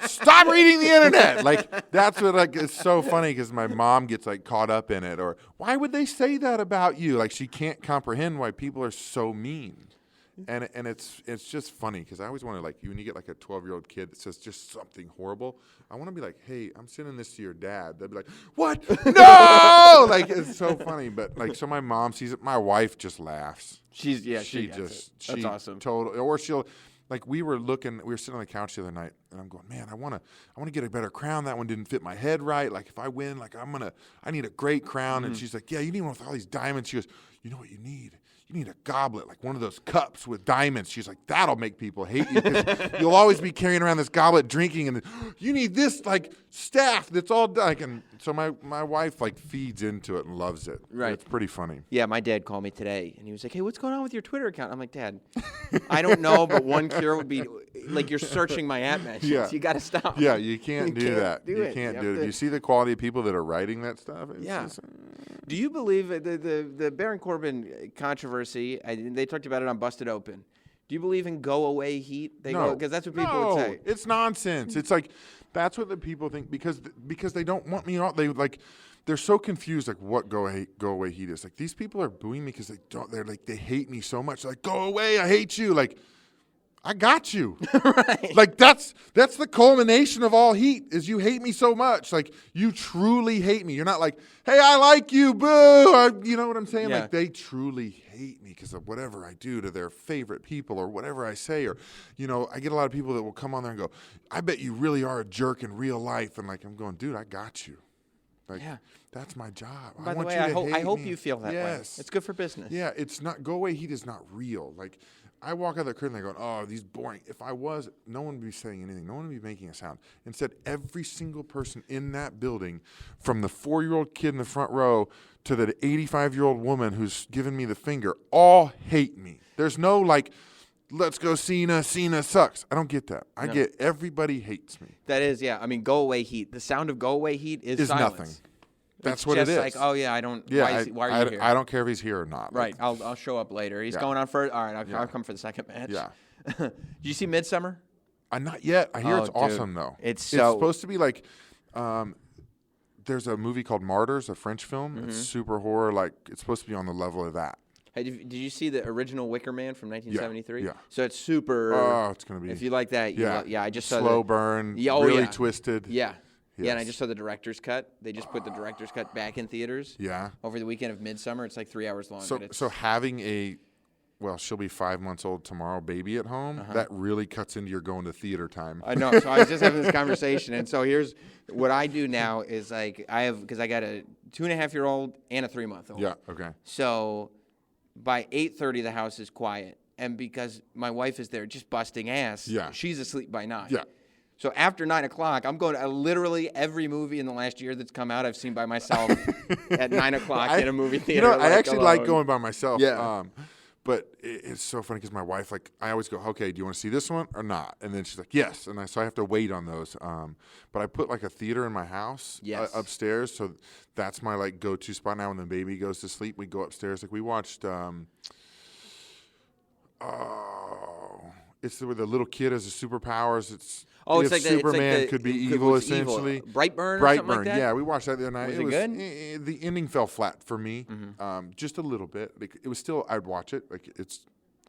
stop reading the internet. Like, that's what, like, it's so funny because my mom gets, like, caught up in it. Or, why would they say that about you? Like, she can't comprehend why people are so mean. And it's just funny because I always want to, like, when you get like a 12-year-old kid that says just something horrible, I want to be like, hey, I'm sending this to your dad. They'd be like, what? No! Like, it's so funny. But like, so my mom sees it. My wife just laughs. She gets it. That's awesome. Totally. Or she'll, like, we were sitting on the couch the other night, and I'm going, man, I want to get a better crown. That one didn't fit my head right. Like, if I win, like, I need a great crown. Mm-hmm. And she's like, yeah, you need one with all these diamonds. She goes, you know what you need? You need a goblet, like one of those cups with diamonds. She's like, that'll make people hate you because you'll always be carrying around this goblet drinking, and you need this like staff that's all like. And so my wife like feeds into it and loves it. Right, it's pretty funny. Yeah, my dad called me today, and he was like, "Hey, what's going on with your Twitter account?" I'm like, "Dad, I don't know, but one cure would be like you're searching my at mentions. Yeah. You got to stop. Yeah, you can't do that. You can't do it. You see the quality of people that are writing that stuff. It's just, do you believe the Baron Corbin controversy? They talked about it on Busted Open. Do you believe in go away heat? No, because that's what people would say. It's nonsense. It's like that's what the people think because they don't want me out. They're so confused like what go away heat is. Like these people are booing me because they hate me so much. They're like, go away, I hate you. Like, I got you. Right. Like that's the culmination of all heat is you hate me so much. Like you truly hate me. You're not like, hey, I like you, boo. You know what I'm saying? Yeah. Like they truly hate me because of whatever I do to their favorite people or whatever I say. Or, you know, I get a lot of people that will come on there and go, I bet you really are a jerk in real life. And like, I'm going, dude, I got you. Like, that's my job. By the way, I hope you feel that way. It's good for business. Yeah, it's not, go away heat is not real. Like, I walk out the curtain and I go, oh, these boring. If I was, no one would be saying anything. No one would be making a sound. Instead, every single person in that building, from the 4-year-old kid in the front row to the 85-year-old woman who's giving me the finger, all hate me. There's no like, let's go Cena sucks. I don't get that. I get everybody hates me. That is, yeah. I mean, go away heat. The sound of go away heat is silence. Nothing. That's what it is. Like, oh yeah, I don't. Yeah, why are you here? I don't care if he's here or not. Right. Like, I'll show up later. He's going on first. All right, I'll come for the second match. Yeah. Did you see Midsummer? Not yet. I hear it's awesome though. It's supposed to be like. There's a movie called Martyrs, a French film. Mm-hmm. It's super horror. Like it's supposed to be on the level of that. Hey, did you see the original Wicker Man from 1973? Yeah. So it's super. Oh, it's gonna be. If you like that, I just saw slow burn. Really twisted. Yeah. Yes. Yeah, and I just saw the director's cut. They just put the director's cut back in theaters. Yeah. Over the weekend of Midsummer, it's like 3 hours long. So having she'll be 5 months old tomorrow, baby at home, that really cuts into your going to theater time. I know. So I was just having this conversation, and so here's what I do now is like because I got a 2.5-year-old and a 3-month-old. Yeah. Okay. So by 8:30 the house is quiet, and because my wife is there just busting ass, she's asleep by 9. Yeah. So after 9 o'clock, I'm going to literally every movie in the last year that's come out I've seen by myself at 9 o'clock in a movie theater. You know, I actually like going by myself. Yeah. But it's so funny because my wife, like, I always go, okay, do you want to see this one or not? And then she's like, yes. And so I have to wait on those. But I put, like, a theater in my house upstairs. So that's my, like, go-to spot now when the baby goes to sleep. We go upstairs. Like, we watched, it's where the little kid has the superpowers. It's like Superman could be evil, essentially. Brightburn or something like that? Yeah, we watched that the other night. Was it good? The ending fell flat for me, just a little bit. Like, it was still, I'd watch it. Like it's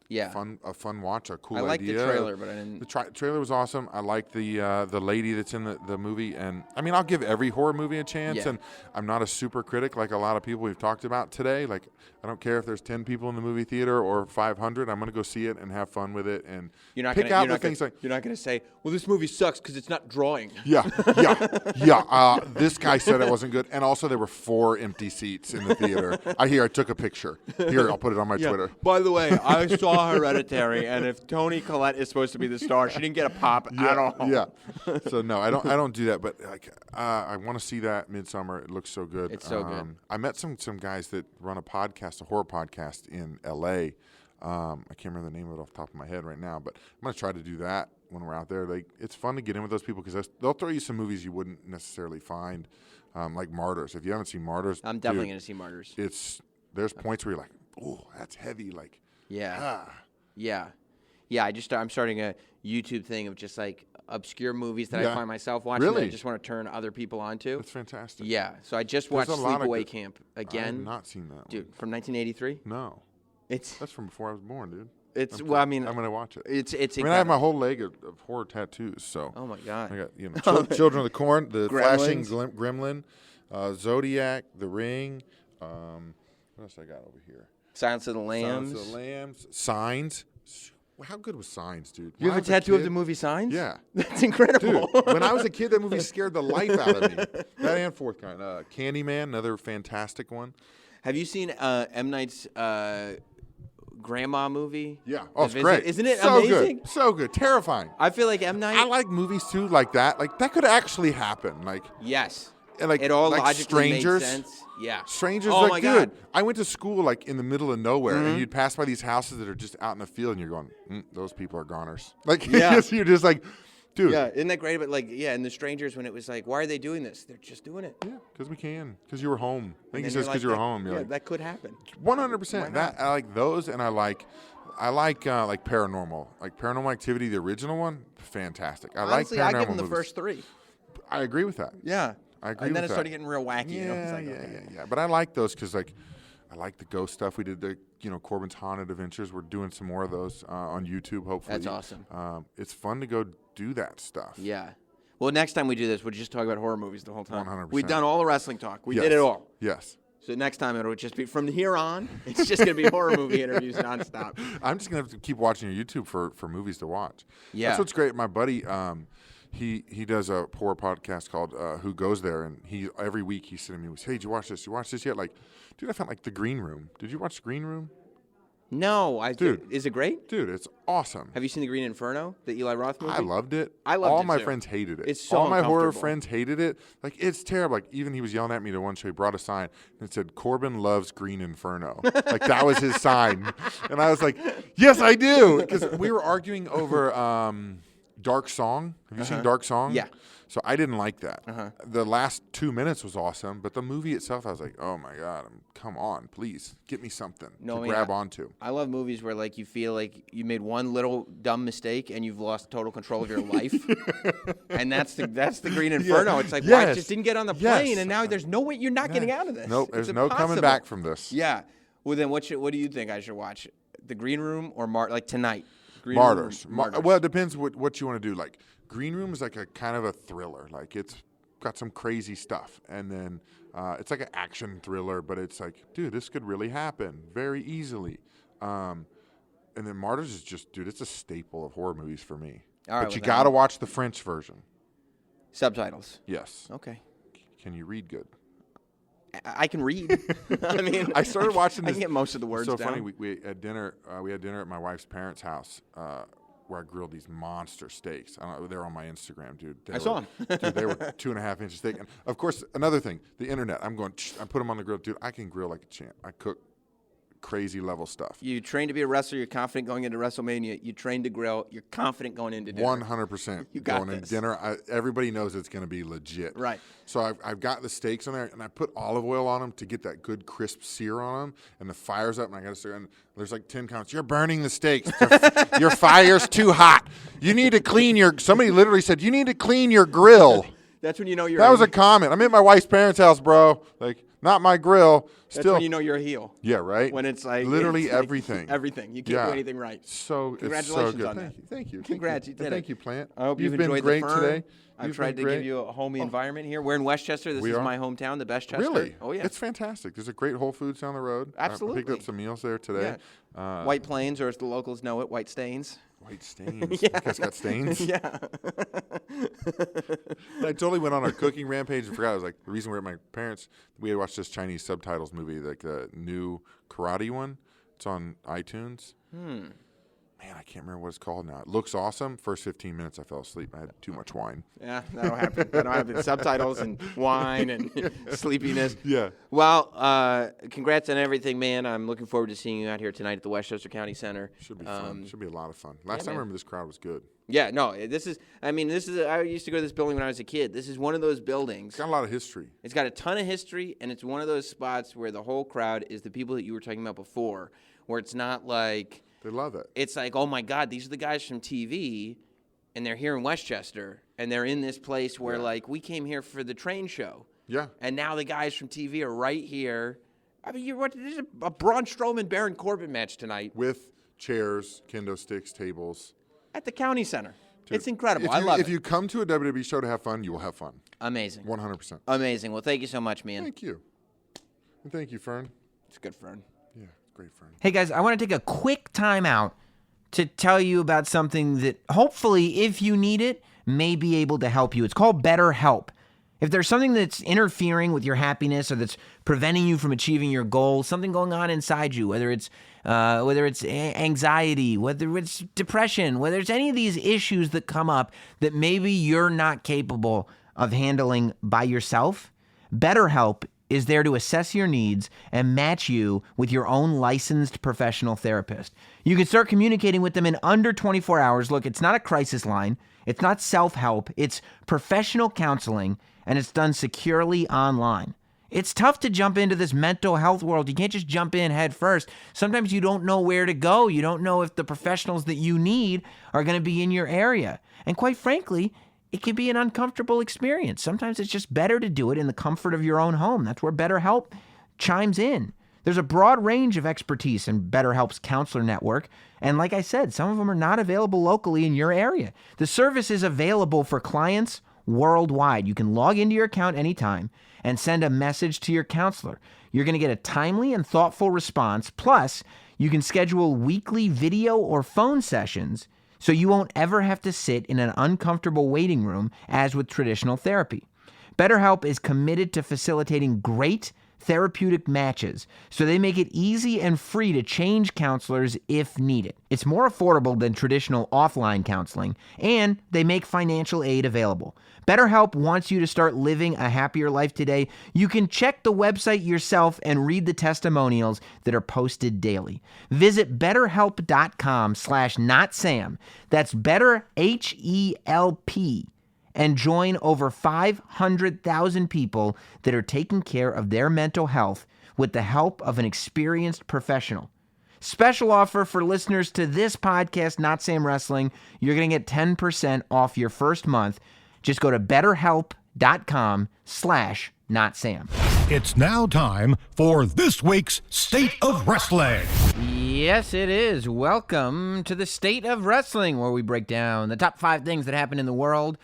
Yeah. a fun watch, a cool I liked idea. the trailer, but I didn't. The trailer was awesome. I like the lady that's in the movie, and I mean, I'll give every horror movie a chance. Yeah. And I'm not a super critic like a lot of people we've talked about today. Like, I don't care if there's 10 people in the movie theater or 500. I'm gonna go see it and have fun with it and pick out the things like. You're not gonna say, well, this movie sucks because it's not drawing. Yeah. This guy said it wasn't good, and also there were 4 empty seats in the theater. I took a picture. Here, I'll put it on my Twitter. By the way, I saw Hereditary, and if Toni Collette is supposed to be the star, she didn't get a pop at all. Yeah. So no, I don't do that. But like, I want to see that Midsummer. It looks so good. It's so good. I met some guys that run a horror podcast in L.A. I can't remember the name of it off the top of my head right now, but I'm gonna try to do that when we're out there. It's fun to get in with those people because they'll throw you some movies you wouldn't necessarily find, like Martyrs. If you haven't seen Martyrs, I'm definitely gonna see Martyrs. There's points where you're like, oh, that's heavy. Like, yeah. I'm starting a YouTube thing of just like obscure movies that I find myself watching that I just want to turn other people onto. That's fantastic. Yeah. So I just watched Sleepaway Camp again. I have not seen that one. Dude, from 1983. No. That's from before I was born, dude. I'm gonna watch it. It's. I have my whole leg of horror tattoos. So. Oh my god. I got Children of the Corn, the Gremlins. Flashing Gremlin, Zodiac, The Ring. What else I got over here? Silence of the Lambs. Silence of the Lambs. Signs. How good was Signs, dude? You have a tattoo of the movie Signs? Yeah. That's incredible. Dude, when I was a kid, that movie scared the life out of me. That and Fourth Kind. Candyman, another fantastic one. Have you seen M. Night's grandma movie? Yeah. Oh, it's great. Isn't it so amazing? Good. So good. Terrifying. I feel like M. Night. I like movies, too, like that. Like, that could actually happen. Like, yes. And like, it all like logically Strangers. made sense. Yeah. Strangers, oh like, my dude, God. I went to school, like, in the middle of nowhere, and you'd pass by these houses that are just out in the field, and you're going, those people are goners. Like, Yeah. you're just like, dude. Yeah, isn't that great? But like, yeah, and the Strangers, when it was like, why are they doing this? They're just doing it. Yeah, because we can. Because you were home. I think he And says you're because you were that- home. You're Yeah, like, that could happen. 100%. That I like those, and I like Paranormal. Like Paranormal Activity, the original one, fantastic. Honestly, like I paranormal give them the movies. first 3. I agree with that. Yeah. I agree And then with it started that. getting real wacky. Yeah, You know? It's like, okay. yeah. But I like those because, like, I like the ghost stuff. We did the, Corbin's Haunted Adventures. We're doing some more of those on YouTube, hopefully. That's awesome. It's fun to go do that stuff. Yeah. Well, next time we do this, we'll just talk about horror movies the whole time. 100%. We've done all the wrestling talk. We Yes. did it all. Yes. So next time it'll just be from here on. It's just gonna be horror movie interviews nonstop. I'm just gonna have to keep watching your YouTube for movies to watch. Yeah. That's what's great. My buddy, he does a horror podcast called Who Goes There, and every week he's sending me, hey, did you watch this? You watch this yet? Like, dude, I found like The Green Room. Did you watch The Green Room? No, Dude. Is it great? Dude, it's awesome. Have you seen The Green Inferno, the Eli Roth movie? I loved it. I loved All it my too. friends hated it. It's so all my horror uncomfortable. friends hated it. Like, it's terrible. Like, even he was yelling at me to one show. He brought a sign and it said, Corbin loves Green Inferno. Like, that was his sign. And I was like, yes, I do. Because we were arguing over Dark Song. Have you seen Dark Song? Yeah. So I didn't like that. The last 2 minutes was awesome, but the movie itself, I was like, oh my God, come on, please, get me something to grab onto. I love movies where like you feel like you made one little dumb mistake and you've lost total control of your life. And that's the Green Inferno. It's like, why I just didn't get on the plane and now there's no way you're not getting out of this. Nope, there's It's no coming impossible. back from this. Yeah. Well, then what do you think I should watch? The Green Room or like tonight? Green Martyrs. Room, Martyrs. Well, it depends what you want to do. Like, Green Room is like a kind of a thriller. Like, it's got some crazy stuff. And then it's like an action thriller, but it's like, dude, this could really happen very easily. And then Martyrs is just, dude, it's a staple of horror movies for me. All right, but you well, got to watch the French version. Subtitles. Yes. Okay. Can you read good? I can read. I mean, I started watching I this. can get most of the words so down. funny. We had dinner. We had dinner at my wife's parents' house, where I grilled these monster steaks. I don't know, they're on my Instagram, dude. I saw 'em. Dude, they were 2.5 inches thick. And of course, another thing, the internet. I put them on the grill, dude. I can grill like a champ. I cook crazy level stuff. You train to be a wrestler. You're confident going into WrestleMania. You train to grill. You're confident going into dinner. 100%. You got going in this. dinner. Everybody knows it's going to be legit. Right. So I've got the steaks on there, and I put olive oil on them to get that good crisp sear on them. And the fire's up, and I got to stir. And there's like 10 comments. You're burning the steaks. Your fire's too hot. You need to clean your. Somebody literally said you need to clean your grill. That's when you know you're. That was a comment. I'm at my wife's parents' house, bro. Like, not my grill. That's Still, when you know you're a heel. yeah, right. When it's like literally it's like everything. everything. You can't do anything right. So Congratulations it's so good. on that. Thank you. Congrats, you did Thank it. you, Plant. I hope you've been enjoyed great the fern. today. I've You've tried been to give great. you a homey environment here. We're in Westchester. This is my hometown, the best Chester. Really? Oh, yeah. It's fantastic. There's a great Whole Foods down the road. I Absolutely. picked up some meals there today. White Plains, or as the locals know it, White Stains. White stains. Yeah. You guys got stains? Yeah. I totally went on our cooking rampage and forgot. I was like, the reason we're at my parents, we had watched this Chinese subtitles movie, like the new karate one. It's on iTunes. Man, I can't remember what it's called now. It looks awesome. First 15 minutes, I fell asleep. I had too much wine. Yeah, that'll happen. That'll happen. Subtitles and wine and sleepiness. Yeah. Well, congrats on everything, man. I'm looking forward to seeing you out here tonight at the Westchester County Center. Should be fun. Should be a lot of fun. Last time I man. remember this crowd was good. Yeah, no, I used to go to this building when I was a kid. This is one of those buildings. It's got a lot of history. It's got a ton of history, and it's one of those spots where the whole crowd is the people that you were talking about before, where it's not like... They love it. It's like, oh, my God, these are the guys from TV, and they're here in Westchester, and they're in this place where, like, we came here for the train show. Yeah. And now the guys from TV are right here. I mean, there's a Braun Strowman Baron Corbin match tonight With chairs, kendo sticks, tables. at the county center. Dude, It's incredible. I love it. If you come to a WWE show to have fun, you will have fun. Amazing. 100%. Amazing. Well, thank you so much, man. Thank you. And thank you, Fern. It's a good friend. Yeah, great Fern. Hey guys, I want to take a quick time out to tell you about something that hopefully, if you need it, may be able to help you. It's called BetterHelp. If there's something that's interfering with your happiness or that's preventing you from achieving your goals, something going on inside you, whether it's anxiety, whether it's depression, whether it's any of these issues that come up that maybe you're not capable of handling by yourself, BetterHelp is there to assess your needs and match you with your own licensed professional therapist. You can start communicating with them in under 24 hours. Look, it's not a crisis line. It's not self-help. It's professional counseling, and it's done securely online. It's tough to jump into this mental health world. You can't just jump in head first. Sometimes you don't know where to go. You don't know if the professionals that you need are going to be in your area. And quite frankly, it can be an uncomfortable experience. Sometimes it's just better to do it in the comfort of your own home. That's where BetterHelp chimes in. There's a broad range of expertise in BetterHelp's counselor network. And like I said, some of them are not available locally in your area. The service is available for clients worldwide. You can log into your account anytime and send a message to your counselor. You're going to get a timely and thoughtful response. Plus, you can schedule weekly video or phone sessions so you won't ever have to sit in an uncomfortable waiting room as with traditional therapy. BetterHelp is committed to facilitating great therapeutic matches, so they make it easy and free to change counselors if needed. It's more affordable than traditional offline counseling, and they make financial aid available. BetterHelp wants you to start living a happier life today. You can check the website yourself and read the testimonials that are posted daily. Visit betterhelp.com/notsam. That's BetterHelp. And join over 500,000 people that are taking care of their mental health with the help of an experienced professional. Special offer for listeners to this podcast, Not Sam Wrestling. You're going to get 10% off your first month. Just go to betterhelp.com/notsam. It's now time for this week's State of Wrestling. Yes, it is. Welcome to the State of Wrestling, where we break down the top 5 things that happen in the world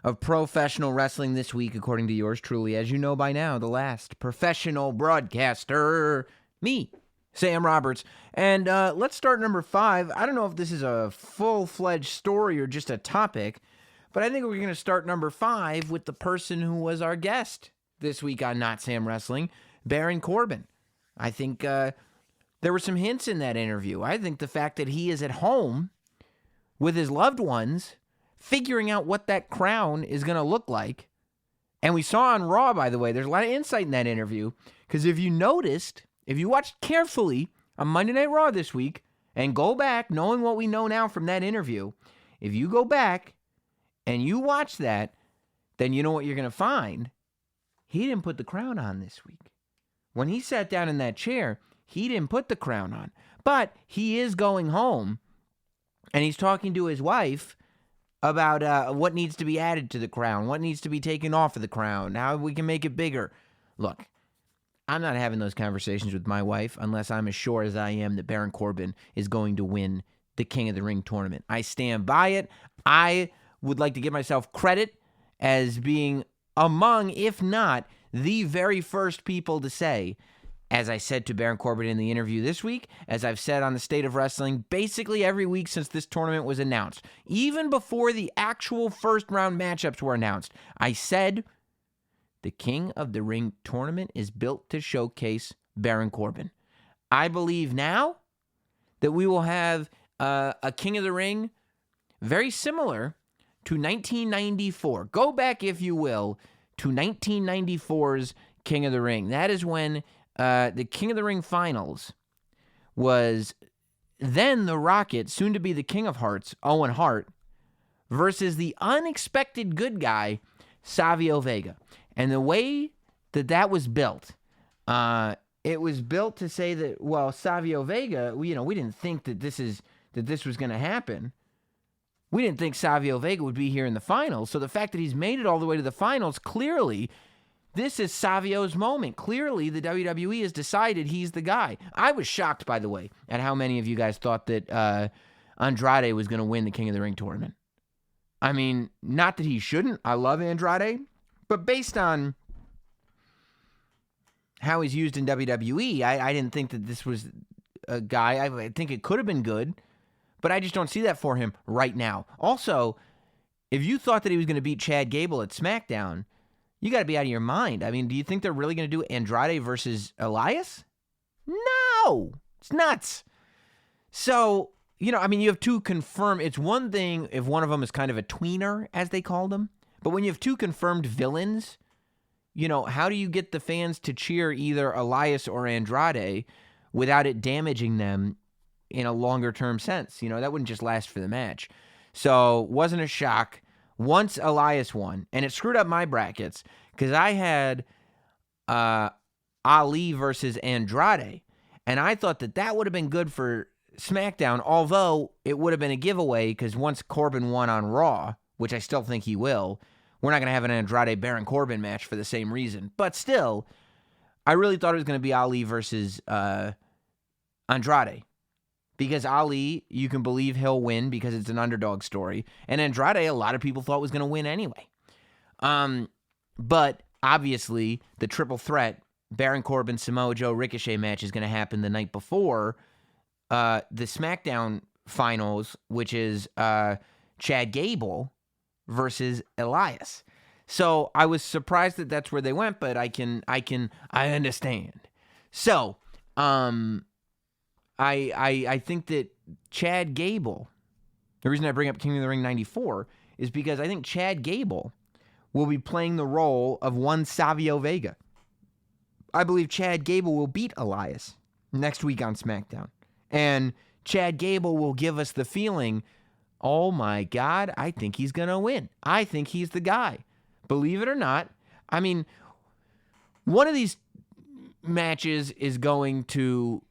of professional wrestling this week, according to yours truly, as you know by now, the last professional broadcaster, me, Sam Roberts. And let's start number 5. I don't know if this is a full-fledged story or just a topic, but I think we're going to start number 5 with the person who was our guest this week on Not Sam Wrestling, Baron Corbin. I think there were some hints in that interview. I think the fact that he is at home with his loved ones, figuring out what that crown is going to look like. And we saw on Raw, by the way, there's a lot of insight in that interview, because if you noticed, if you watched carefully on Monday Night Raw this week and go back, knowing what we know now from that interview, if you go back and you watch that, then you know what you're going to find. He didn't put the crown on this week. When he sat down in that chair, he didn't put the crown on. But he is going home, and he's talking to his wife about what needs to be added to the crown, what needs to be taken off of the crown, how we can make it bigger. Look, I'm not having those conversations with my wife unless I'm as sure as I am that Baron Corbin is going to win the King of the Ring tournament. I stand by it. I would like to give myself credit as being among, if not, the very first people to say, as I said to Baron Corbin in the interview this week, as I've said on the State of Wrestling basically every week since this tournament was announced, even before the actual first round matchups were announced, I said the King of the Ring tournament is built to showcase Baron Corbin. I believe now that we will have a King of the Ring very similar to 1994. Go back, if you will, to 1994's King of the Ring. That is when the King of the Ring finals was then the Rocket, soon to be the King of Hearts, Owen Hart, versus the unexpected good guy, Savio Vega. And the way that was built, it was built to say that, well, Savio Vega, we didn't think that this was going to happen. We didn't think Savio Vega would be here in the finals. So the fact that he's made it all the way to the finals, clearly, this is Savio's moment. Clearly, the WWE has decided he's the guy. I was shocked, by the way, at how many of you guys thought that Andrade was going to win the King of the Ring tournament. I mean, not that he shouldn't. I love Andrade. But based on how he's used in WWE, I didn't think that this was a guy. I think it could have been good, but I just don't see that for him right now. Also, if you thought that he was going to beat Chad Gable at SmackDown, you got to be out of your mind. I mean, do you think they're really going to do Andrade versus Elias? No! It's nuts. So, you have two confirmed. It's one thing if one of them is kind of a tweener, as they called him. But when you have two confirmed villains, how do you get the fans to cheer either Elias or Andrade without it damaging them in a longer-term sense? That wouldn't just last for the match. So, wasn't a shock once Elias won. And it screwed up my brackets because I had Ali versus Andrade. And I thought that would have been good for SmackDown, although it would have been a giveaway because once Corbin won on Raw, which I still think he will, we're not going to have an Andrade-Baron Corbin match for the same reason. But still, I really thought it was going to be Ali versus Andrade. Because Ali, you can believe he'll win because it's an underdog story. And Andrade, a lot of people thought was going to win anyway. But obviously, the triple threat, Baron Corbin, Samoa Joe, Ricochet match is going to happen the night before the SmackDown finals, which is Chad Gable versus Elias. So I was surprised that that's where they went, but I understand. So, I think that Chad Gable, the reason I bring up King of the Ring 94 is because I think Chad Gable will be playing the role of one Savio Vega. I believe Chad Gable will beat Elias next week on SmackDown. And Chad Gable will give us the feeling, oh my God, I think he's going to win. I think he's the guy. Believe it or not, I mean, one of these matches is going to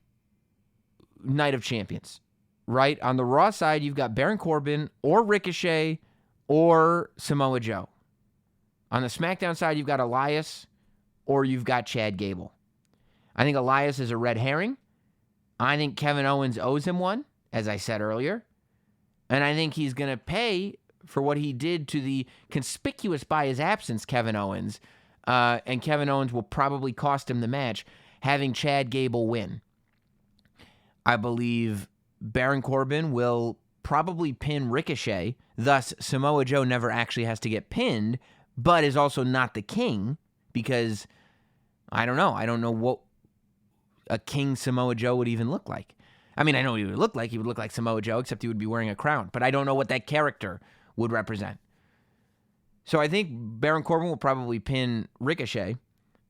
Night of Champions, right? On the Raw side, you've got Baron Corbin or Ricochet or Samoa Joe. On the SmackDown side, you've got Elias or you've got Chad Gable. I think Elias is a red herring. I think Kevin Owens owes him one, as I said earlier. And I think he's going to pay for what he did to the conspicuous by his absence Kevin Owens. And Kevin Owens will probably cost him the match, having Chad Gable win. I believe Baron Corbin will probably pin Ricochet. Thus, Samoa Joe never actually has to get pinned, but is also not the king because, I don't know. I don't know what a King Samoa Joe would even look like. I mean, I know what he would look like. He would look like Samoa Joe, except he would be wearing a crown. But I don't know what that character would represent. So I think Baron Corbin will probably pin Ricochet.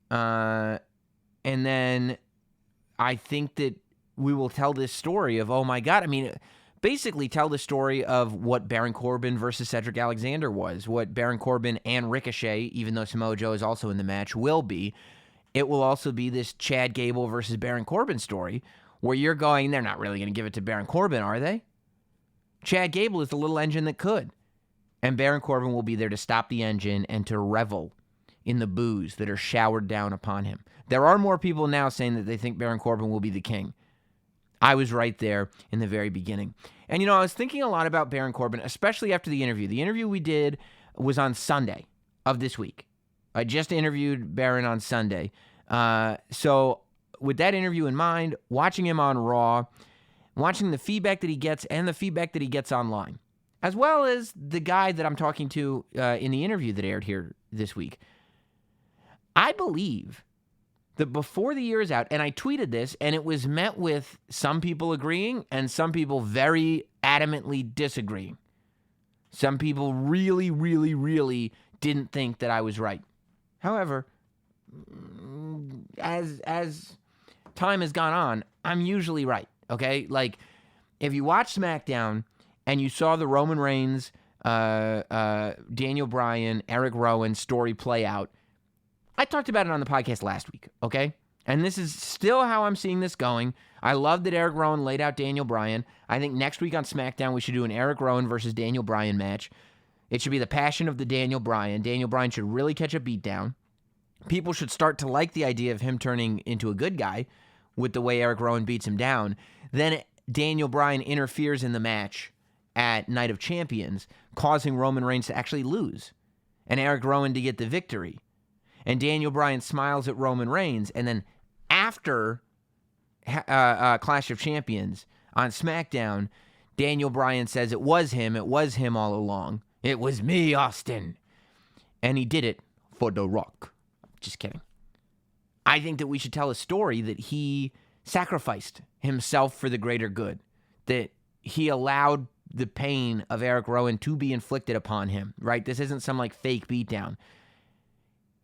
And then I think that we will tell this story of, oh my God, I mean, basically tell the story of what Baron Corbin versus Cedric Alexander was, what Baron Corbin and Ricochet, even though Samoa Joe is also in the match, will be. It will also be this Chad Gable versus Baron Corbin story where you're going, they're not really going to give it to Baron Corbin, are they? Chad Gable is the little engine that could. And Baron Corbin will be there to stop the engine and to revel in the boos that are showered down upon him. There are more people now saying that they think Baron Corbin will be the king. I was right there in the very beginning. And, I was thinking a lot about Baron Corbin, especially after the interview. The interview we did was on Sunday of this week. I just interviewed Baron on Sunday. So with that interview in mind, watching him on Raw, watching the feedback that he gets and the feedback that he gets online, as well as the guy that I'm talking to in the interview that aired here this week, I believe that before the year is out, and I tweeted this, and it was met with some people agreeing and some people very adamantly disagreeing. Some people really, really, really didn't think that I was right. However, as time has gone on, I'm usually right, okay? Like, if you watch SmackDown and you saw the Roman Reigns, Daniel Bryan, Eric Rowan story play out, I talked about it on the podcast last week, okay? And this is still how I'm seeing this going. I love that Eric Rowan laid out Daniel Bryan. I think next week on SmackDown we should do an Eric Rowan versus Daniel Bryan match. It should be the passion of the Daniel Bryan. Daniel Bryan should really catch a beatdown. People should start to like the idea of him turning into a good guy with the way Eric Rowan beats him down. Then Daniel Bryan interferes in the match at Night of Champions, causing Roman Reigns to actually lose and Eric Rowan to get the victory. And Daniel Bryan smiles at Roman Reigns, and then after Clash of Champions on SmackDown, Daniel Bryan says it was him all along. It was me, Austin. And he did it for The Rock. Just kidding. I think that we should tell a story that he sacrificed himself for the greater good, that he allowed the pain of Eric Rowan to be inflicted upon him, right? This isn't some like fake beatdown.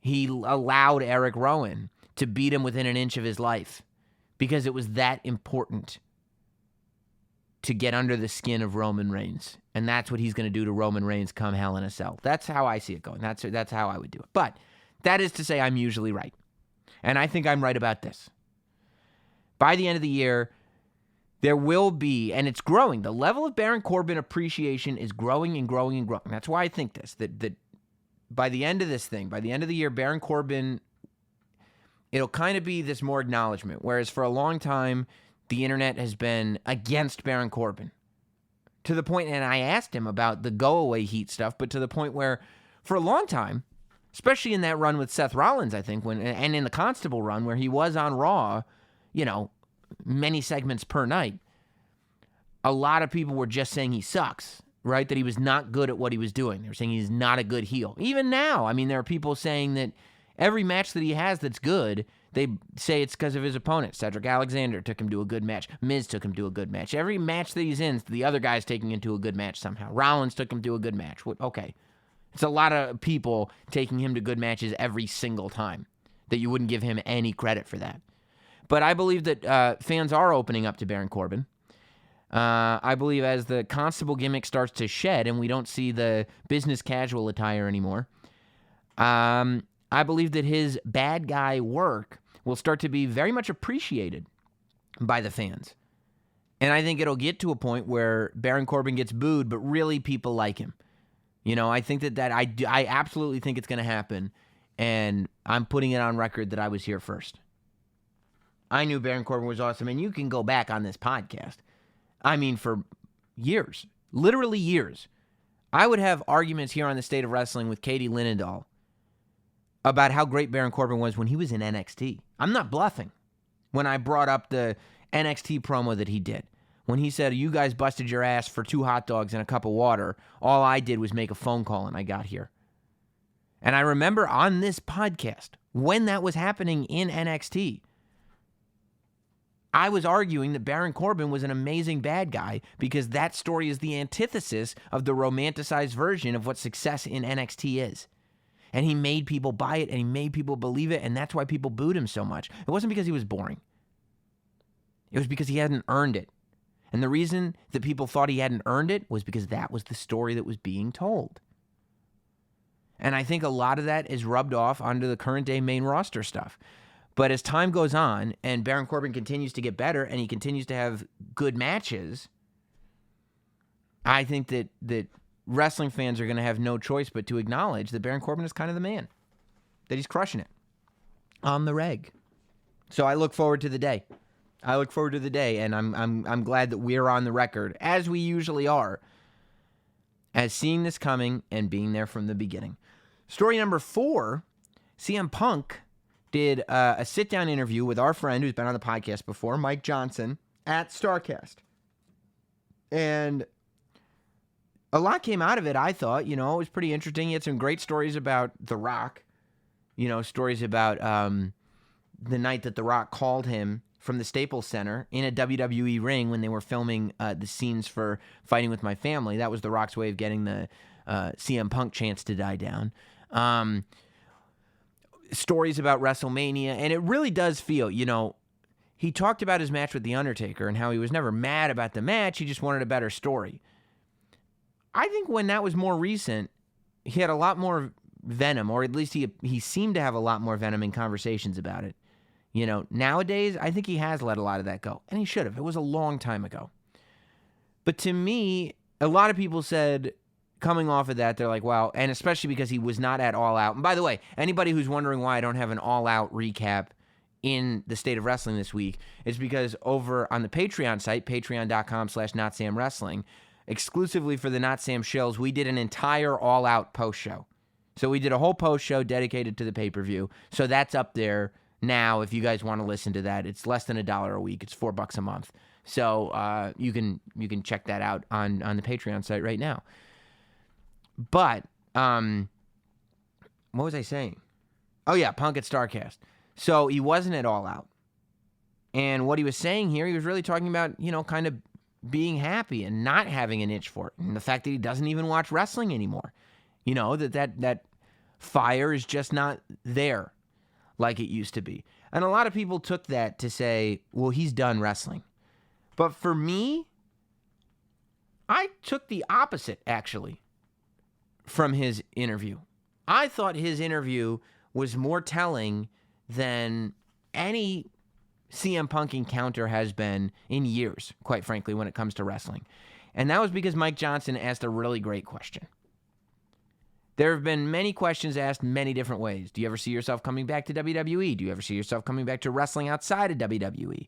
He allowed Eric Rowan to beat him within an inch of his life because it was that important to get under the skin of Roman Reigns. And that's what he's going to do to Roman Reigns come Hell in a Cell. That's how I see it going. That's how I would do it. But that is to say I'm usually right. And I think I'm right about this. By the end of the year, there will be, and it's growing, the level of Baron Corbin appreciation is growing and growing and growing. That's why I think this, that by the end of this thing, by the end of the year, Baron Corbin, it'll kind of be this more acknowledgement. Whereas for a long time, the internet has been against Baron Corbin. To the point, and I asked him about the go-away heat stuff, but to the point where for a long time, especially in that run with Seth Rollins, I think, and in the Constable run where he was on Raw, many segments per night, a lot of people were just saying he sucks. Right, that he was not good at what he was doing. They were saying he's not a good heel. Even now, I mean, there are people saying that every match that he has that's good, they say it's because of his opponent. Cedric Alexander took him to a good match. Miz took him to a good match. Every match that he's in, the other guy's taking him to a good match somehow. Rollins took him to a good match. Okay. It's a lot of people taking him to good matches every single time that you wouldn't give him any credit for that. But I believe that fans are opening up to Baron Corbin. I believe as the Constable gimmick starts to shed and we don't see the business casual attire anymore, I believe that his bad guy work will start to be very much appreciated by the fans. And I think it'll get to a point where Baron Corbin gets booed, but really people like him. I think that I absolutely think it's going to happen, and I'm putting it on record that I was here first. I knew Baron Corbin was awesome, and you can go back on this podcast. I mean, for years, literally years, I would have arguments here on the State of Wrestling with Katie Linendahl about how great Baron Corbin was when he was in NXT. I'm not bluffing when I brought up the NXT promo that he did. When he said, you guys busted your ass for 2 hot dogs and a cup of water, all I did was make a phone call and I got here. And I remember on this podcast, when that was happening in NXT, I was arguing that Baron Corbin was an amazing bad guy because that story is the antithesis of the romanticized version of what success in NXT is. And he made people buy it and he made people believe it, and that's why people booed him so much. It wasn't because he was boring. It was because he hadn't earned it. And the reason that people thought he hadn't earned it was because that was the story that was being told. And I think a lot of that is rubbed off onto the current day main roster stuff. But as time goes on and Baron Corbin continues to get better and he continues to have good matches, I think that wrestling fans are going to have no choice but to acknowledge that Baron Corbin is kind of the man. that he's crushing it on the reg. So I look forward to the day. And I'm glad that we're on the record, as we usually are, as seeing this coming and being there from the beginning. Story number 4, CM Punk did a sit-down interview with our friend who's been on the podcast before, Mike Johnson, at StarCast. And a lot came out of it, I thought. It was pretty interesting. He had some great stories about The Rock. Stories about the night that The Rock called him from the Staples Center in a WWE ring when they were filming the scenes for Fighting With My Family. That was The Rock's way of getting the CM Punk chance to die down. Stories about WrestleMania, and it really does feel, he talked about his match with The Undertaker and how he was never mad about the match, he just wanted a better story. I think when that was more recent, he had a lot more venom, or at least he seemed to have a lot more venom in conversations about it. Nowadays, I think he has let a lot of that go, and he should have. It was a long time ago. But to me, a lot of people said, coming off of that, they're like, wow, and especially because he was not at All Out. And by the way, anybody who's wondering why I don't have an All Out recap in the state of wrestling this week, it's because over on the Patreon site, patreon.com/NotSamWrestling, exclusively for the Not Sam shills, we did an entire All Out post show. So we did a whole post show dedicated to the pay-per-view. So that's up there now if you guys want to listen to that. It's less than $1 a week. It's $4 a month. So you can check that out on the Patreon site right now. But what was I saying? Oh yeah, Punk at StarCast. So he wasn't at All Out. And what he was saying here, he was really talking about, kind of being happy and not having an itch for it. And the fact that he doesn't even watch wrestling anymore. That fire is just not there like it used to be. And a lot of people took that to say, well, he's done wrestling. But for me, I took the opposite, actually, from his interview. I thought his interview was more telling than any CM Punk encounter has been in years, quite frankly, when it comes to wrestling. And that was because Mike Johnson asked a really great question. There have been many questions asked many different ways. Do you ever see yourself coming back to WWE? Do you ever see yourself coming back to wrestling outside of WWE?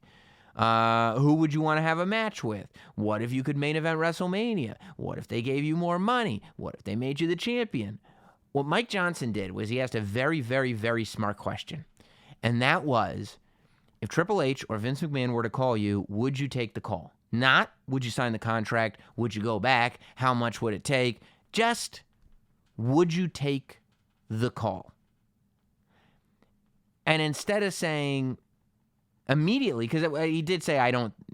Who would you want to have a match with? What if you could main event WrestleMania? What if they gave you more money? What if they made you the champion? What Mike Johnson did was he asked a very, very, very smart question. And that was, if Triple H or Vince McMahon were to call you, would you take the call? Not, would you sign the contract? Would you go back? How much would it take? Just, would you take the call? And instead of saying immediately, because he did say,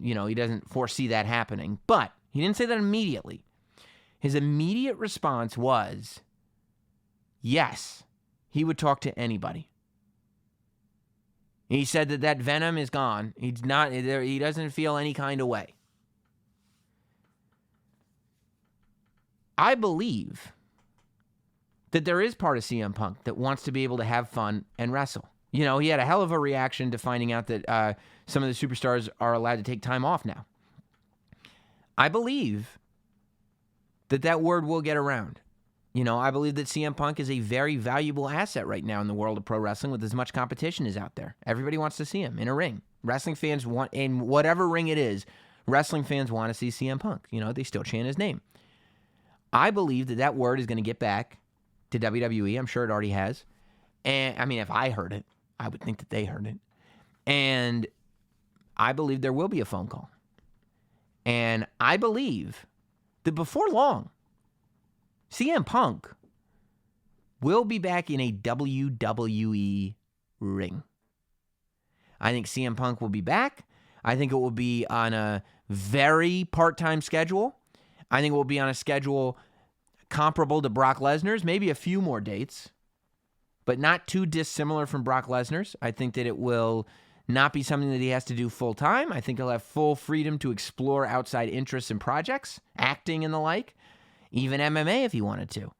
he doesn't foresee that happening, but he didn't say that immediately. His immediate response was, yes, he would talk to anybody. He said that venom is gone. He's not, he doesn't feel any kind of way. I believe that there is part of CM Punk that wants to be able to have fun and wrestle. He had a hell of a reaction to finding out that some of the superstars are allowed to take time off now. I believe that word will get around. I believe that CM Punk is a very valuable asset right now in the world of pro wrestling with as much competition as out there. Everybody wants to see him in a ring. Wrestling fans want, in whatever ring it is, wrestling fans want to see CM Punk. They still chant his name. I believe that word is going to get back to WWE. I'm sure it already has. And if I heard it, I would think that they heard it. And I believe there will be a phone call. And I believe that before long, CM Punk will be back in a WWE ring. I think CM Punk will be back. I think it will be on a very part-time schedule. I think it will be on a schedule comparable to Brock Lesnar's, maybe a few more dates, but not too dissimilar from Brock Lesnar's. I think that it will not be something that he has to do full-time. I think he'll have full freedom to explore outside interests and projects, acting and the like, even MMA if he wanted to.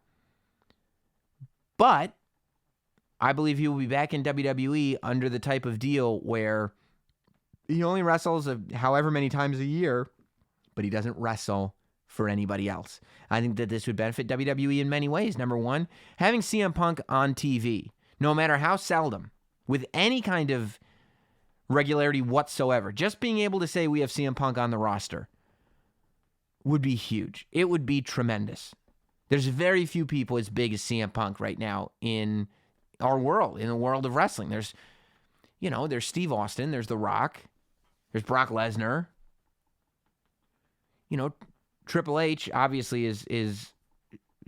But I believe he will be back in WWE under the type of deal where he only wrestles however many times a year, but he doesn't wrestle for anybody else. I think that this would benefit WWE in many ways. Number one, having CM Punk on TV. no matter how seldom, with any kind of regularity whatsoever, just being able to say we have CM Punk on the roster would be huge. It would be tremendous. There's very few people as big as CM Punk right now in our world, in the world of wrestling. There's Steve Austin, there's The Rock, there's Brock Lesnar. Triple H obviously is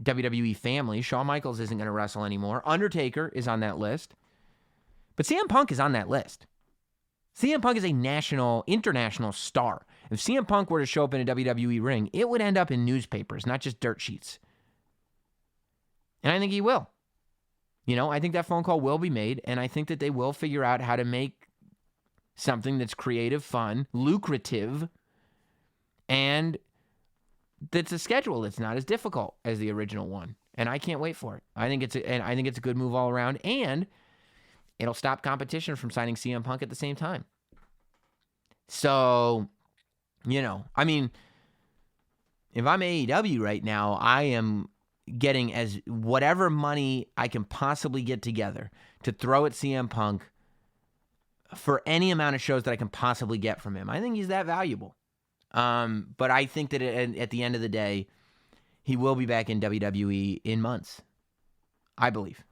WWE family. Shawn Michaels isn't going to wrestle anymore. Undertaker is on that list. But CM Punk is on that list. CM Punk is a international star. If CM Punk were to show up in a WWE ring, it would end up in newspapers, not just dirt sheets. And I think he will. I think that phone call will be made, and I think that they will figure out how to make something that's creative, fun, lucrative, and that's a schedule that's not as difficult as the original one. And I can't wait for it. I think it's a good move all around, and it'll stop competition from signing CM Punk at the same time. So, if I'm AEW right now, I am getting as whatever money I can possibly get together to throw at CM Punk for any amount of shows that I can possibly get from him. I think he's that valuable. But I think that at the end of the day, he will be back in WWE in months. I believe.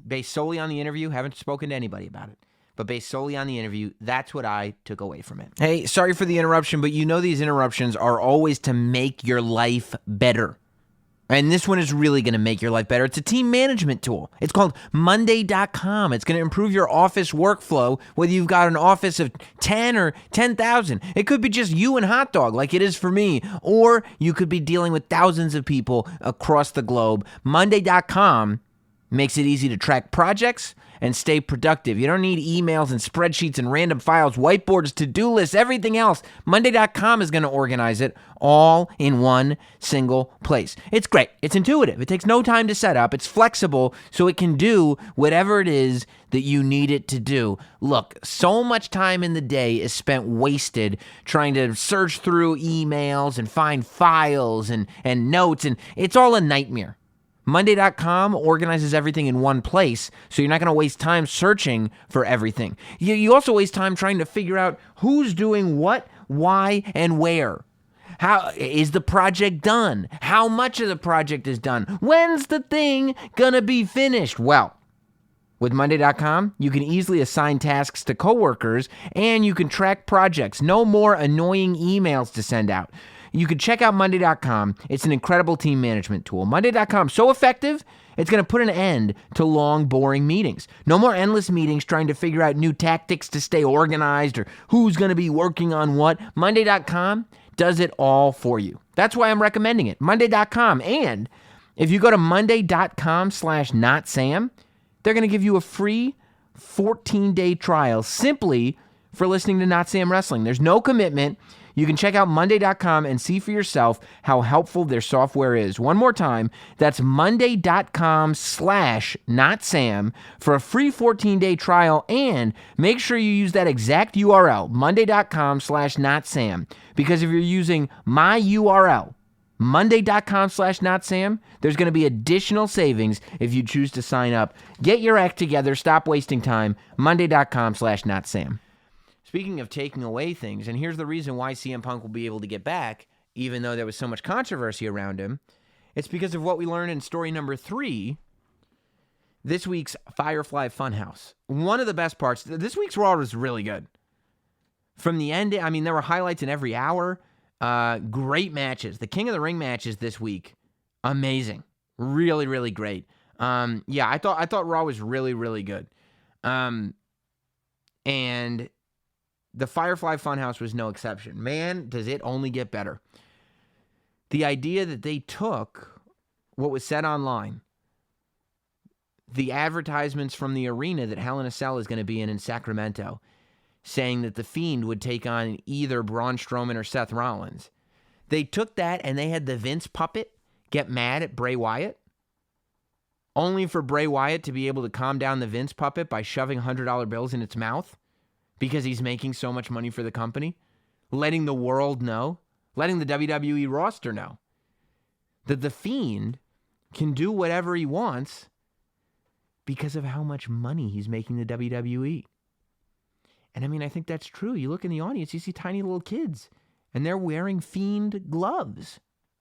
Based solely on the interview, haven't spoken to anybody about it, but based solely on the interview, that's what I took away from it. Hey, sorry for the interruption, but these interruptions are always to make your life better. And this one is really going to make your life better. It's a team management tool. It's called Monday.com. It's going to improve your office workflow, whether you've got an office of 10 or 10,000. It could be just you and Hotdog, like it is for me. Or you could be dealing with thousands of people across the globe. Monday.com makes it easy to track projects and stay productive. You don't need emails and spreadsheets and random files, whiteboards, to-do lists, everything else. Monday.com is going to organize it all in one single place. It's great. It's intuitive. It takes no time to set up. It's flexible, so it can do whatever it is that you need it to do. Look, so much time in the day is spent wasted trying to search through emails and find files and notes, and it's all a nightmare. Monday.com organizes everything in one place, so you're not going to waste time searching for everything. You also waste time trying to figure out who's doing what, why, and where. How is the project done? How much of the project is done? When's the thing going to be finished? Well, with Monday.com, you can easily assign tasks to coworkers, and you can track projects. No more annoying emails to send out. You can check out Monday.com. It's an incredible team management tool. Monday.com, so effective, it's going to put an end to long, boring meetings. No more endless meetings trying to figure out new tactics to stay organized or who's going to be working on what. Monday.com does it all for you. That's why I'm recommending it. Monday.com. And if you go to Monday.com/NotSam, they're going to give you a free 14-day trial simply for listening to Not Sam Wrestling. There's no commitment. You can check out Monday.com and see for yourself how helpful their software is. One more time, that's Monday.com/NotSam for a free 14-day trial, and make sure you use that exact URL, Monday.com/NotSam, because if you're using my URL, Monday.com/NotSam, there's going to be additional savings if you choose to sign up. Get your act together. Stop wasting time. Monday.com/NotSam. Speaking of taking away things, and here's the reason why CM Punk will be able to get back, even though there was so much controversy around him. It's because of what we learned in story number 3, this week's Firefly Funhouse. One of the best parts, this week's Raw was really good. From the end, there were highlights in every hour. Great matches. The King of the Ring matches this week, amazing. Really, really great. I thought Raw was really, really good. And the Firefly Funhouse was no exception. Man, does it only get better. The idea that they took what was said online, the advertisements from the arena that Hell in a Cell is going to be in Sacramento, saying that the Fiend would take on either Braun Strowman or Seth Rollins. They took that and they had the Vince puppet get mad at Bray Wyatt, only for Bray Wyatt to be able to calm down the Vince puppet by shoving $100 bills in its mouth, because he's making so much money for the company, letting the world know, letting the WWE roster know that the Fiend can do whatever he wants because of how much money he's making the WWE. And I mean, I think that's true. You look in the audience, you see tiny little kids, and they're wearing Fiend gloves.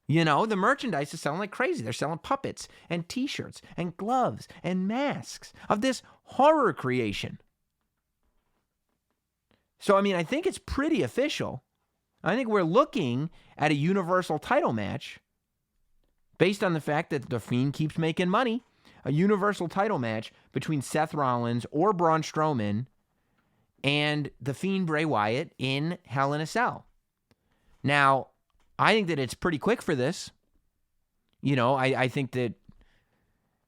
You know, the merchandise is selling like crazy. They're selling puppets and T-shirts and gloves and masks of this horror creation. So, I mean, I think it's pretty official. I think we're looking at a Universal title match based on the fact that the Fiend keeps making money. A Universal title match between Seth Rollins or Braun Strowman and the Fiend Bray Wyatt in Hell in a Cell. Now, I think that it's pretty quick for this. You know, I think that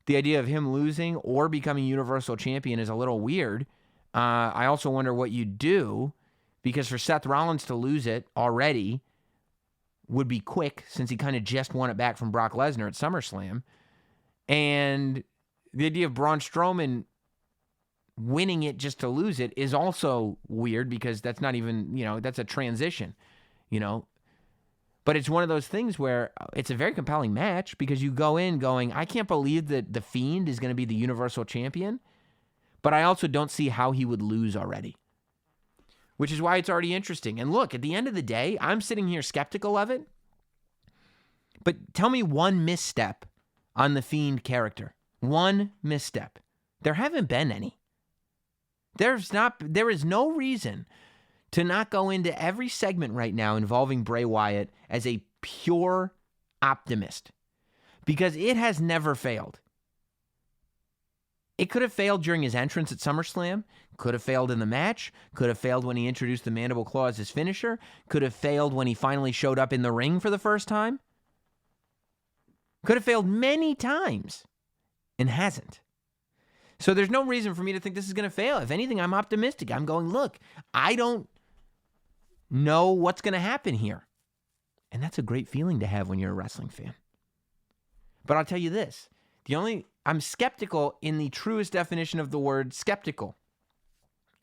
the idea of him losing or becoming Universal Champion is a little weird. I also wonder what you do, because for Seth Rollins to lose it already would be quick, since he kind of just won it back from Brock Lesnar at SummerSlam. And the idea of Braun Strowman winning it just to lose it is also weird, because that's not even, you know, that's a transition, you know. But it's one of those things where it's a very compelling match, because you go in going, I can't believe that the Fiend is going to be the Universal Champion, but I also don't see how he would lose already, which is why it's already interesting. And look, at the end of the day, I'm sitting here skeptical of it, but tell me one misstep on the Fiend character. One misstep. There haven't been any. There is no reason to not go into every segment right now involving Bray Wyatt as a pure optimist, because it has never failed. It could have failed during his entrance at SummerSlam, could have failed in the match, could have failed when he introduced the Mandible Claw as his finisher, could have failed when he finally showed up in the ring for the first time. Could have failed many times and hasn't. So there's no reason for me to think this is going to fail. If anything, I'm optimistic. I'm going, look, I don't know what's going to happen here. And that's a great feeling to have when you're a wrestling fan. But I'll tell you this. I'm skeptical in the truest definition of the word skeptical.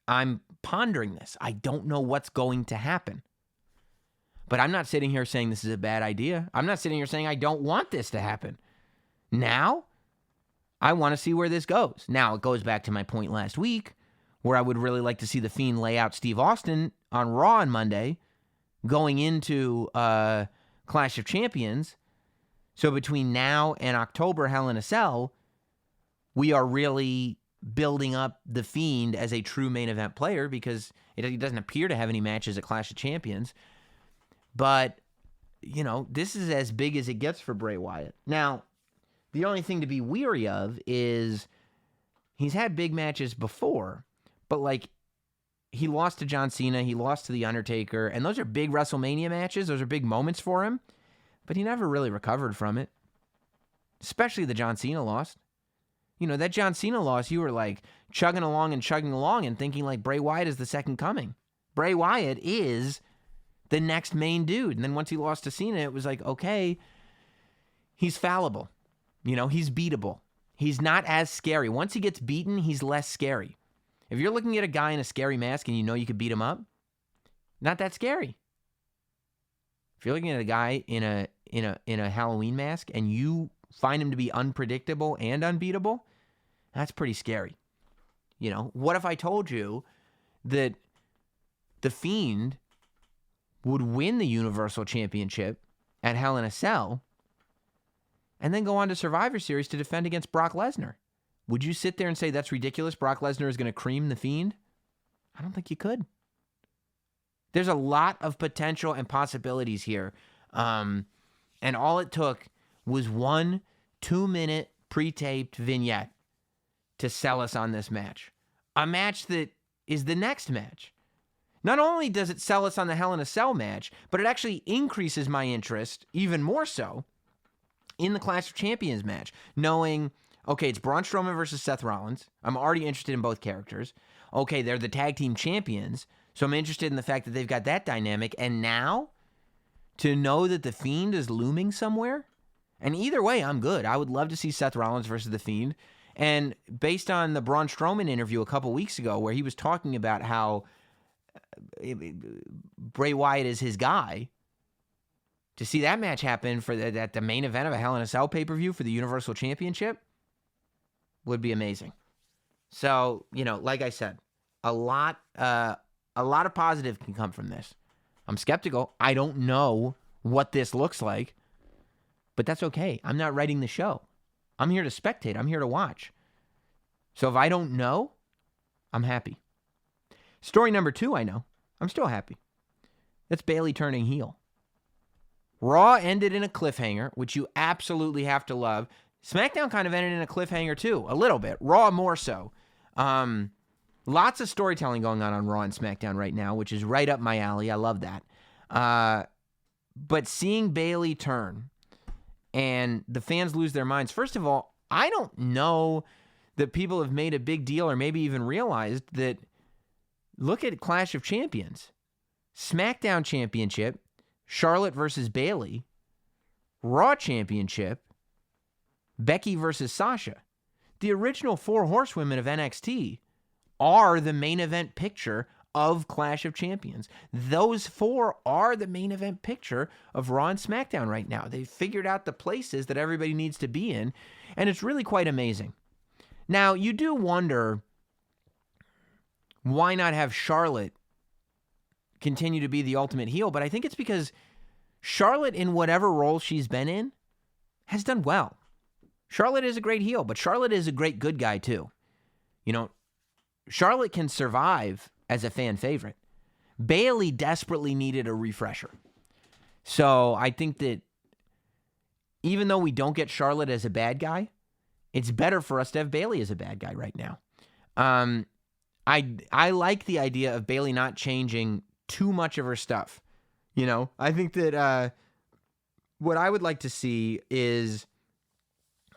I'm pondering this. I don't know what's going to happen. But I'm not sitting here saying this is a bad idea. I'm not sitting here saying I don't want this to happen. Now, I want to see where this goes. Now, it goes back to my point last week, where I would really like to see the Fiend lay out Steve Austin on Raw on Monday, going into Clash of Champions. So between now and October Hell in a Cell, we are really building up the Fiend as a true main event player, because he doesn't appear to have any matches at Clash of Champions. But, you know, this is as big as it gets for Bray Wyatt. Now, the only thing to be weary of is he's had big matches before, but like he lost to John Cena, he lost to The Undertaker, and those are big WrestleMania matches. Those are big moments for him, but he never really recovered from it, especially the John Cena loss. You know, that John Cena loss, you were like chugging along and thinking like Bray Wyatt is the second coming. Bray Wyatt is the next main dude. And then once he lost to Cena, it was like, okay, he's fallible. You know, he's beatable. He's not as scary. Once he gets beaten, he's less scary. If you're looking at a guy in a scary mask and you know you could beat him up, not that scary. If you're looking at a guy in a Halloween mask and you find him to be unpredictable and unbeatable, that's pretty scary. You know, what if I told you that the Fiend would win the Universal Championship at Hell in a Cell and then go on to Survivor Series to defend against Brock Lesnar? Would you sit there and say that's ridiculous? Brock Lesnar is going to cream the Fiend? I don't think you could. There's a lot of potential and possibilities here. And all it took was 1 2-minute pre-taped vignette to sell us on this match. A match that is the next match. Not only does it sell us on the Hell in a Cell match, but it actually increases my interest even more so in the Clash of Champions match, knowing, okay, it's Braun Strowman versus Seth Rollins. I'm already interested in both characters. Okay, they're the tag team champions, so I'm interested in the fact that they've got that dynamic. And now, to know that the Fiend is looming somewhere, and either way, I'm good. I would love to see Seth Rollins versus the Fiend. And based on the Braun Strowman interview a couple weeks ago, where he was talking about how Bray Wyatt is his guy, to see that match happen for the main event of a Hell in a Cell pay-per-view for the Universal Championship would be amazing. So, like I said, a lot of positive can come from this. I'm skeptical. I don't know what this looks like, but that's okay. I'm not writing the show. I'm here to spectate. I'm here to watch. So if I don't know, I'm happy. Story number 2, I know. I'm still happy. That's Bayley turning heel. Raw ended in a cliffhanger, which you absolutely have to love. SmackDown kind of ended in a cliffhanger too, a little bit. Raw more so. Lots of storytelling going on Raw and SmackDown right now, which is right up my alley. I love that. But seeing Bayley turn and the fans lose their minds, first of all, I don't know that people have made a big deal or maybe even realized that, look at Clash of Champions. SmackDown Championship, Charlotte versus Bayley. Raw Championship, Becky versus Sasha. The original 4 horsewomen of NXT are the main event picture of Clash of Champions. Those 4 are the main event picture of Raw and SmackDown right now. They've figured out the places that everybody needs to be in, and it's really quite amazing. Now, you do wonder, why not have Charlotte continue to be the ultimate heel? But I think it's because Charlotte, in whatever role she's been in, has done well. Charlotte is a great heel, but Charlotte is a great good guy too. Charlotte can survive as a fan favorite. Bayley desperately needed a refresher. So I think that even though we don't get Charlotte as a bad guy, it's better for us to have Bayley as a bad guy right now. I like the idea of Bayley not changing too much of her stuff. I think that what I would like to see is,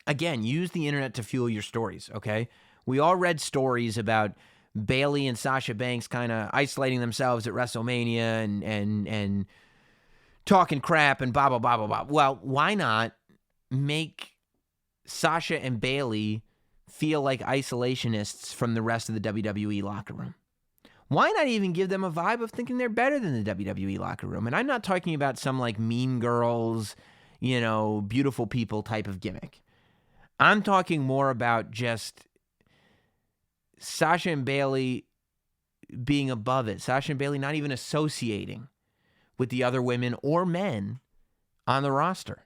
again, use the internet to fuel your stories, okay? We all read stories about Bayley and Sasha Banks kind of isolating themselves at WrestleMania and talking crap and blah, blah, blah, blah, blah. Well, why not make Sasha and Bayley feel like isolationists from the rest of the WWE locker room? Why not even give them a vibe of thinking they're better than the WWE locker room? And I'm not talking about some like Mean Girls, beautiful people type of gimmick. I'm talking more about just Sasha and Bayley being above it. Sasha and Bayley not even associating with the other women or men on the roster.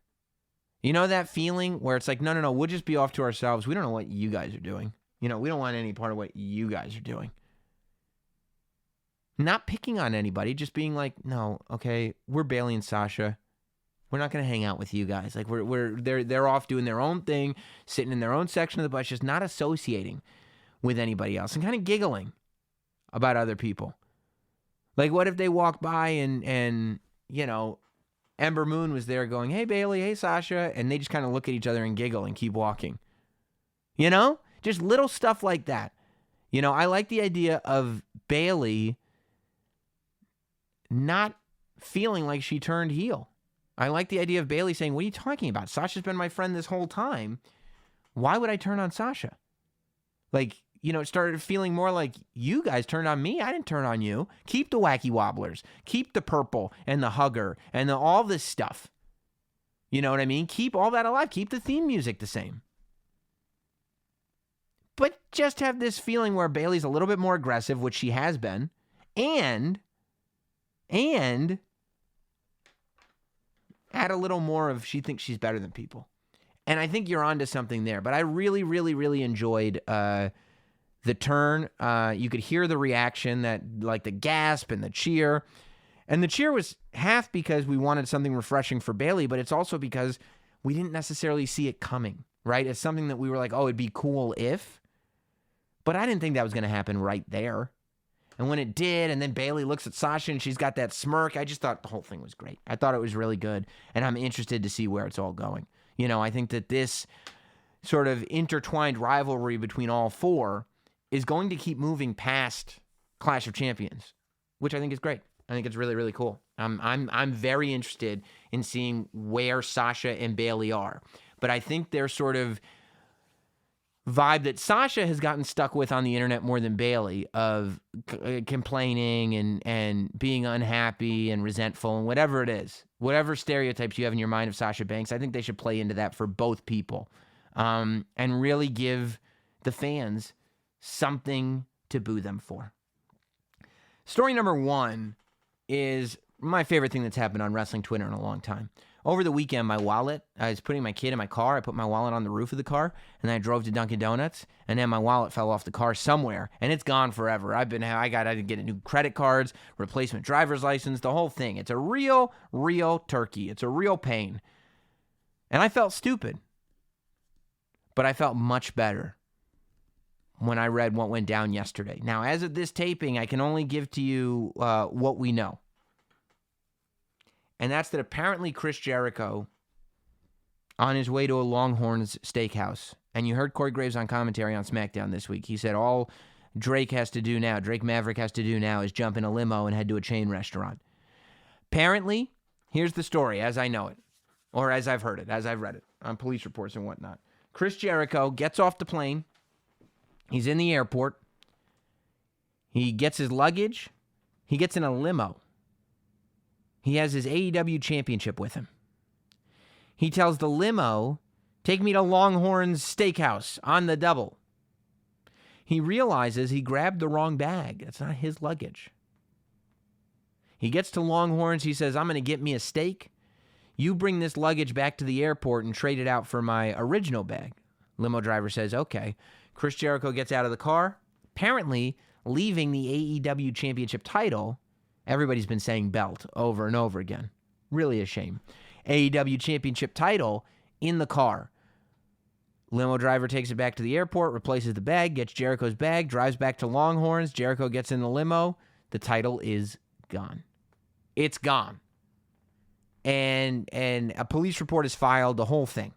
You know that feeling where it's like, no, we'll just be off to ourselves. We don't know what you guys are doing. We don't want any part of what you guys are doing. Not picking on anybody, just being like, no, okay, we're Bayley and Sasha. We're not going to hang out with you guys. Like they're off doing their own thing, sitting in their own section of the bus, just not associating with anybody else and kind of giggling about other people. Like, what if they walk by and Ember Moon was there going, hey, Bayley, hey, Sasha, and they just kind of look at each other and giggle and keep walking. Just little stuff like that. I like the idea of Bayley not feeling like she turned heel. I like the idea of Bayley saying, what are you talking about? Sasha's been my friend this whole time. Why would I turn on Sasha? Like, it started feeling more like you guys turned on me. I didn't turn on you. Keep the wacky wobblers. Keep the purple and the hugger and all this stuff. You know what I mean? Keep all that alive. Keep the theme music the same. But just have this feeling where Bayley's a little bit more aggressive, which she has been, and add a little more of she thinks she's better than people. And I think you're onto something there. But I really, really, really enjoyed the turn. You could hear the reaction, that like the gasp and the cheer. And the cheer was half because we wanted something refreshing for Bayley, but it's also because we didn't necessarily see it coming, right? It's something that we were like, oh, it'd be cool if. But I didn't think that was going to happen right there. And when it did, and then Bayley looks at Sasha and she's got that smirk, I just thought the whole thing was great. I thought it was really good, and I'm interested to see where it's all going. I think that this sort of intertwined rivalry between all 4 is going to keep moving past Clash of Champions, which I think is great. I think it's really, really cool. I'm very interested in seeing where Sasha and Bayley are. But I think their sort of vibe that Sasha has gotten stuck with on the internet more than Bayley, of complaining and being unhappy and resentful and whatever it is, whatever stereotypes you have in your mind of Sasha Banks, I think they should play into that for both people, and really give the fans something to boo them for. Story number 1 is my favorite thing that's happened on wrestling Twitter in a long time. Over the weekend, my wallet, I was putting my kid in my car. I put my wallet on the roof of the car, and then I drove to Dunkin' Donuts, and then my wallet fell off the car somewhere, and it's gone forever. I had to get new credit cards, replacement driver's license, the whole thing. It's a real turkey. It's a real pain. And I felt stupid. But I felt much better when I read what went down yesterday. Now, as of this taping, I can only give to you what we know. And that's that apparently Chris Jericho, on his way to a Longhorns steakhouse, and you heard Corey Graves on commentary on SmackDown this week. He said all Drake Maverick has to do now is jump in a limo and head to a chain restaurant. Apparently, here's the story as I know it, or as I've heard it, as I've read it on police reports and whatnot. Chris Jericho gets off the plane. He's in the airport. He gets his luggage. He gets in a limo. He has his AEW championship with him. He tells the limo, take me to Longhorns Steakhouse on the double. He realizes he grabbed the wrong bag. That's not his luggage. He gets to Longhorns. He says, I'm going to get me a steak. You bring this luggage back to the airport and trade it out for my original bag. Limo driver says, okay. Chris Jericho gets out of the car, apparently leaving the AEW championship title. Everybody's been saying belt over and over again. Really a shame. AEW championship title in the car. Limo driver takes it back to the airport, replaces the bag, gets Jericho's bag, drives back to Longhorns. Jericho gets in the limo. The title is gone. It's gone. And a police report is filed, the whole thing.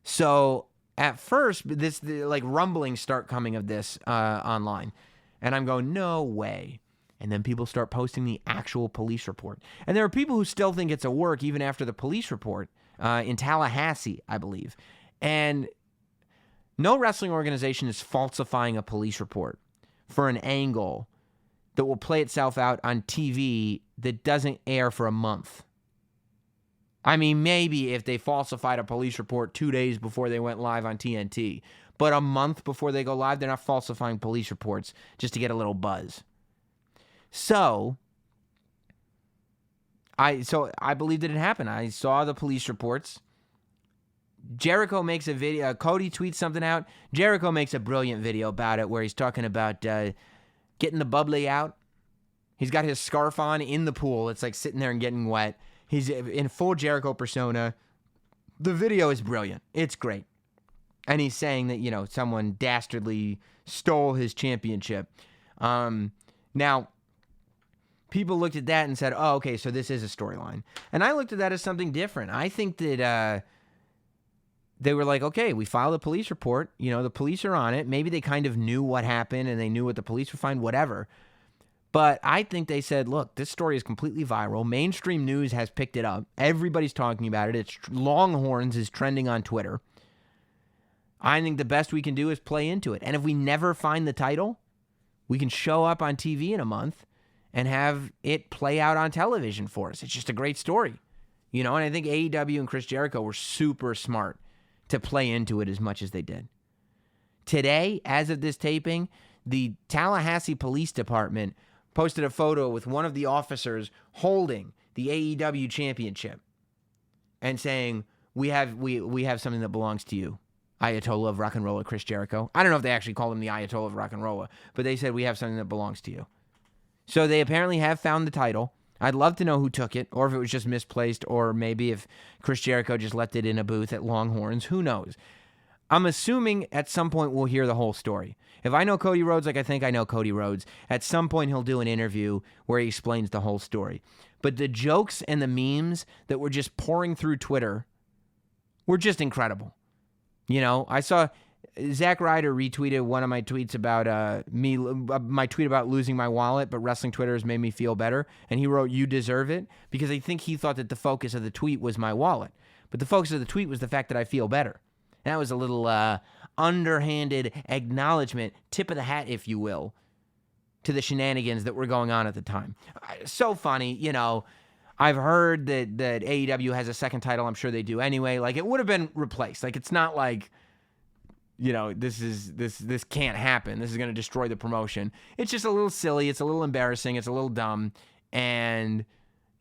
So at first, rumblings start coming of this online. And I'm going, no way. And then people start posting the actual police report. And there are people who still think it's a work even after the police report in Tallahassee, I believe. And no wrestling organization is falsifying a police report for an angle that will play itself out on TV that doesn't air for a month. I mean, maybe if they falsified a police report 2 days before they went live on TNT. But a month before they go live, they're not falsifying police reports just to get a little buzz. So I believe that it happened. I saw the police reports. Jericho makes a video. Cody tweets something out. Jericho makes a brilliant video about it where he's talking about getting the bubbly out. He's got his scarf on in the pool. It's like sitting there and getting wet. He's in full Jericho persona. The video is brilliant. It's great. And he's saying that, someone dastardly stole his championship. Now, people looked at that and said, oh, okay, so this is a storyline. And I looked at that as something different. I think that they were like, okay, we filed a police report. The police are on it. Maybe they kind of knew what happened and they knew what the police would find, whatever. But I think they said, look, this story is completely viral. Mainstream news has picked it up. Everybody's talking about it. It's Longhorns is trending on Twitter. I think the best we can do is play into it. And if we never find the title, we can show up on TV in a month and have it play out on television for us. It's just a great story. And I think AEW and Chris Jericho were super smart to play into it as much as they did. Today, as of this taping, the Tallahassee Police Department posted a photo with one of the officers holding the AEW championship and saying, we have something that belongs to you, Ayatollah of Rock and Rolla, Chris Jericho. I don't know if they actually called him the Ayatollah of Rock and Rolla, but they said we have something that belongs to you. So they apparently have found the title. I'd love to know who took it, or if it was just misplaced, or maybe if Chris Jericho just left it in a booth at Longhorns. Who knows? I'm assuming at some point we'll hear the whole story. If I know Cody Rhodes like I think I know Cody Rhodes, at some point he'll do an interview where he explains the whole story. But the jokes and the memes that were just pouring through Twitter were just incredible. I saw Zack Ryder retweeted one of my tweets about my tweet about losing my wallet, but wrestling Twitter has made me feel better. And he wrote, "You deserve it," because I think he thought that the focus of the tweet was my wallet. But the focus of the tweet was the fact that I feel better. And that was a little underhanded acknowledgement, tip of the hat, if you will, to the shenanigans that were going on at the time. So funny, I've heard that AEW has a second title. I'm sure they do anyway. Like, it would have been replaced. Like, it's not like this can't happen. This is going to destroy the promotion. It's just a little silly. It's a little embarrassing. It's a little dumb. And,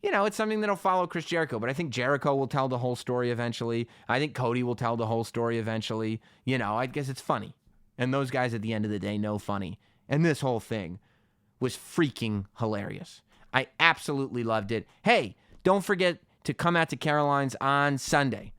it's something that'll follow Chris Jericho. But I think Jericho will tell the whole story eventually. I think Cody will tell the whole story eventually. I guess it's funny. And those guys at the end of the day know funny. And this whole thing was freaking hilarious. I absolutely loved it. Hey, don't forget to come out to Caroline's on Sunday.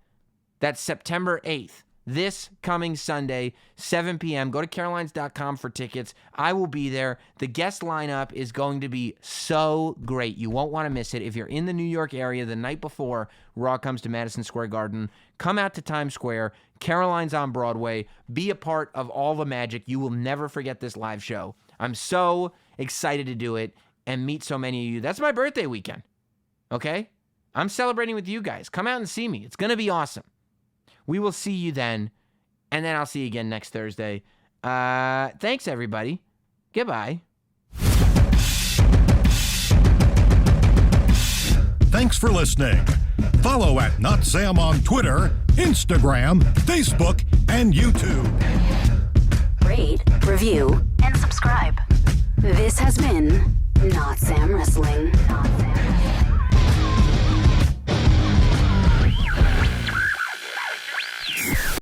That's September 8th. This coming Sunday, 7 p.m. Go to carolines.com for tickets. I will be there. The guest lineup is going to be so great. You won't want to miss it. If you're in the New York area the night before Raw comes to Madison Square Garden, come out to Times Square. Caroline's on Broadway. Be a part of all the magic. You will never forget this live show. I'm so excited to do it and meet so many of you. That's my birthday weekend, okay? I'm celebrating with you guys. Come out and see me. It's going to be awesome. We will see you then, and then I'll see you again next Thursday. Thanks, everybody. Goodbye. Thanks for listening. Follow at Notsam on Twitter, Instagram, Facebook, and YouTube. Rate, review, and subscribe. This has been Notsam Wrestling.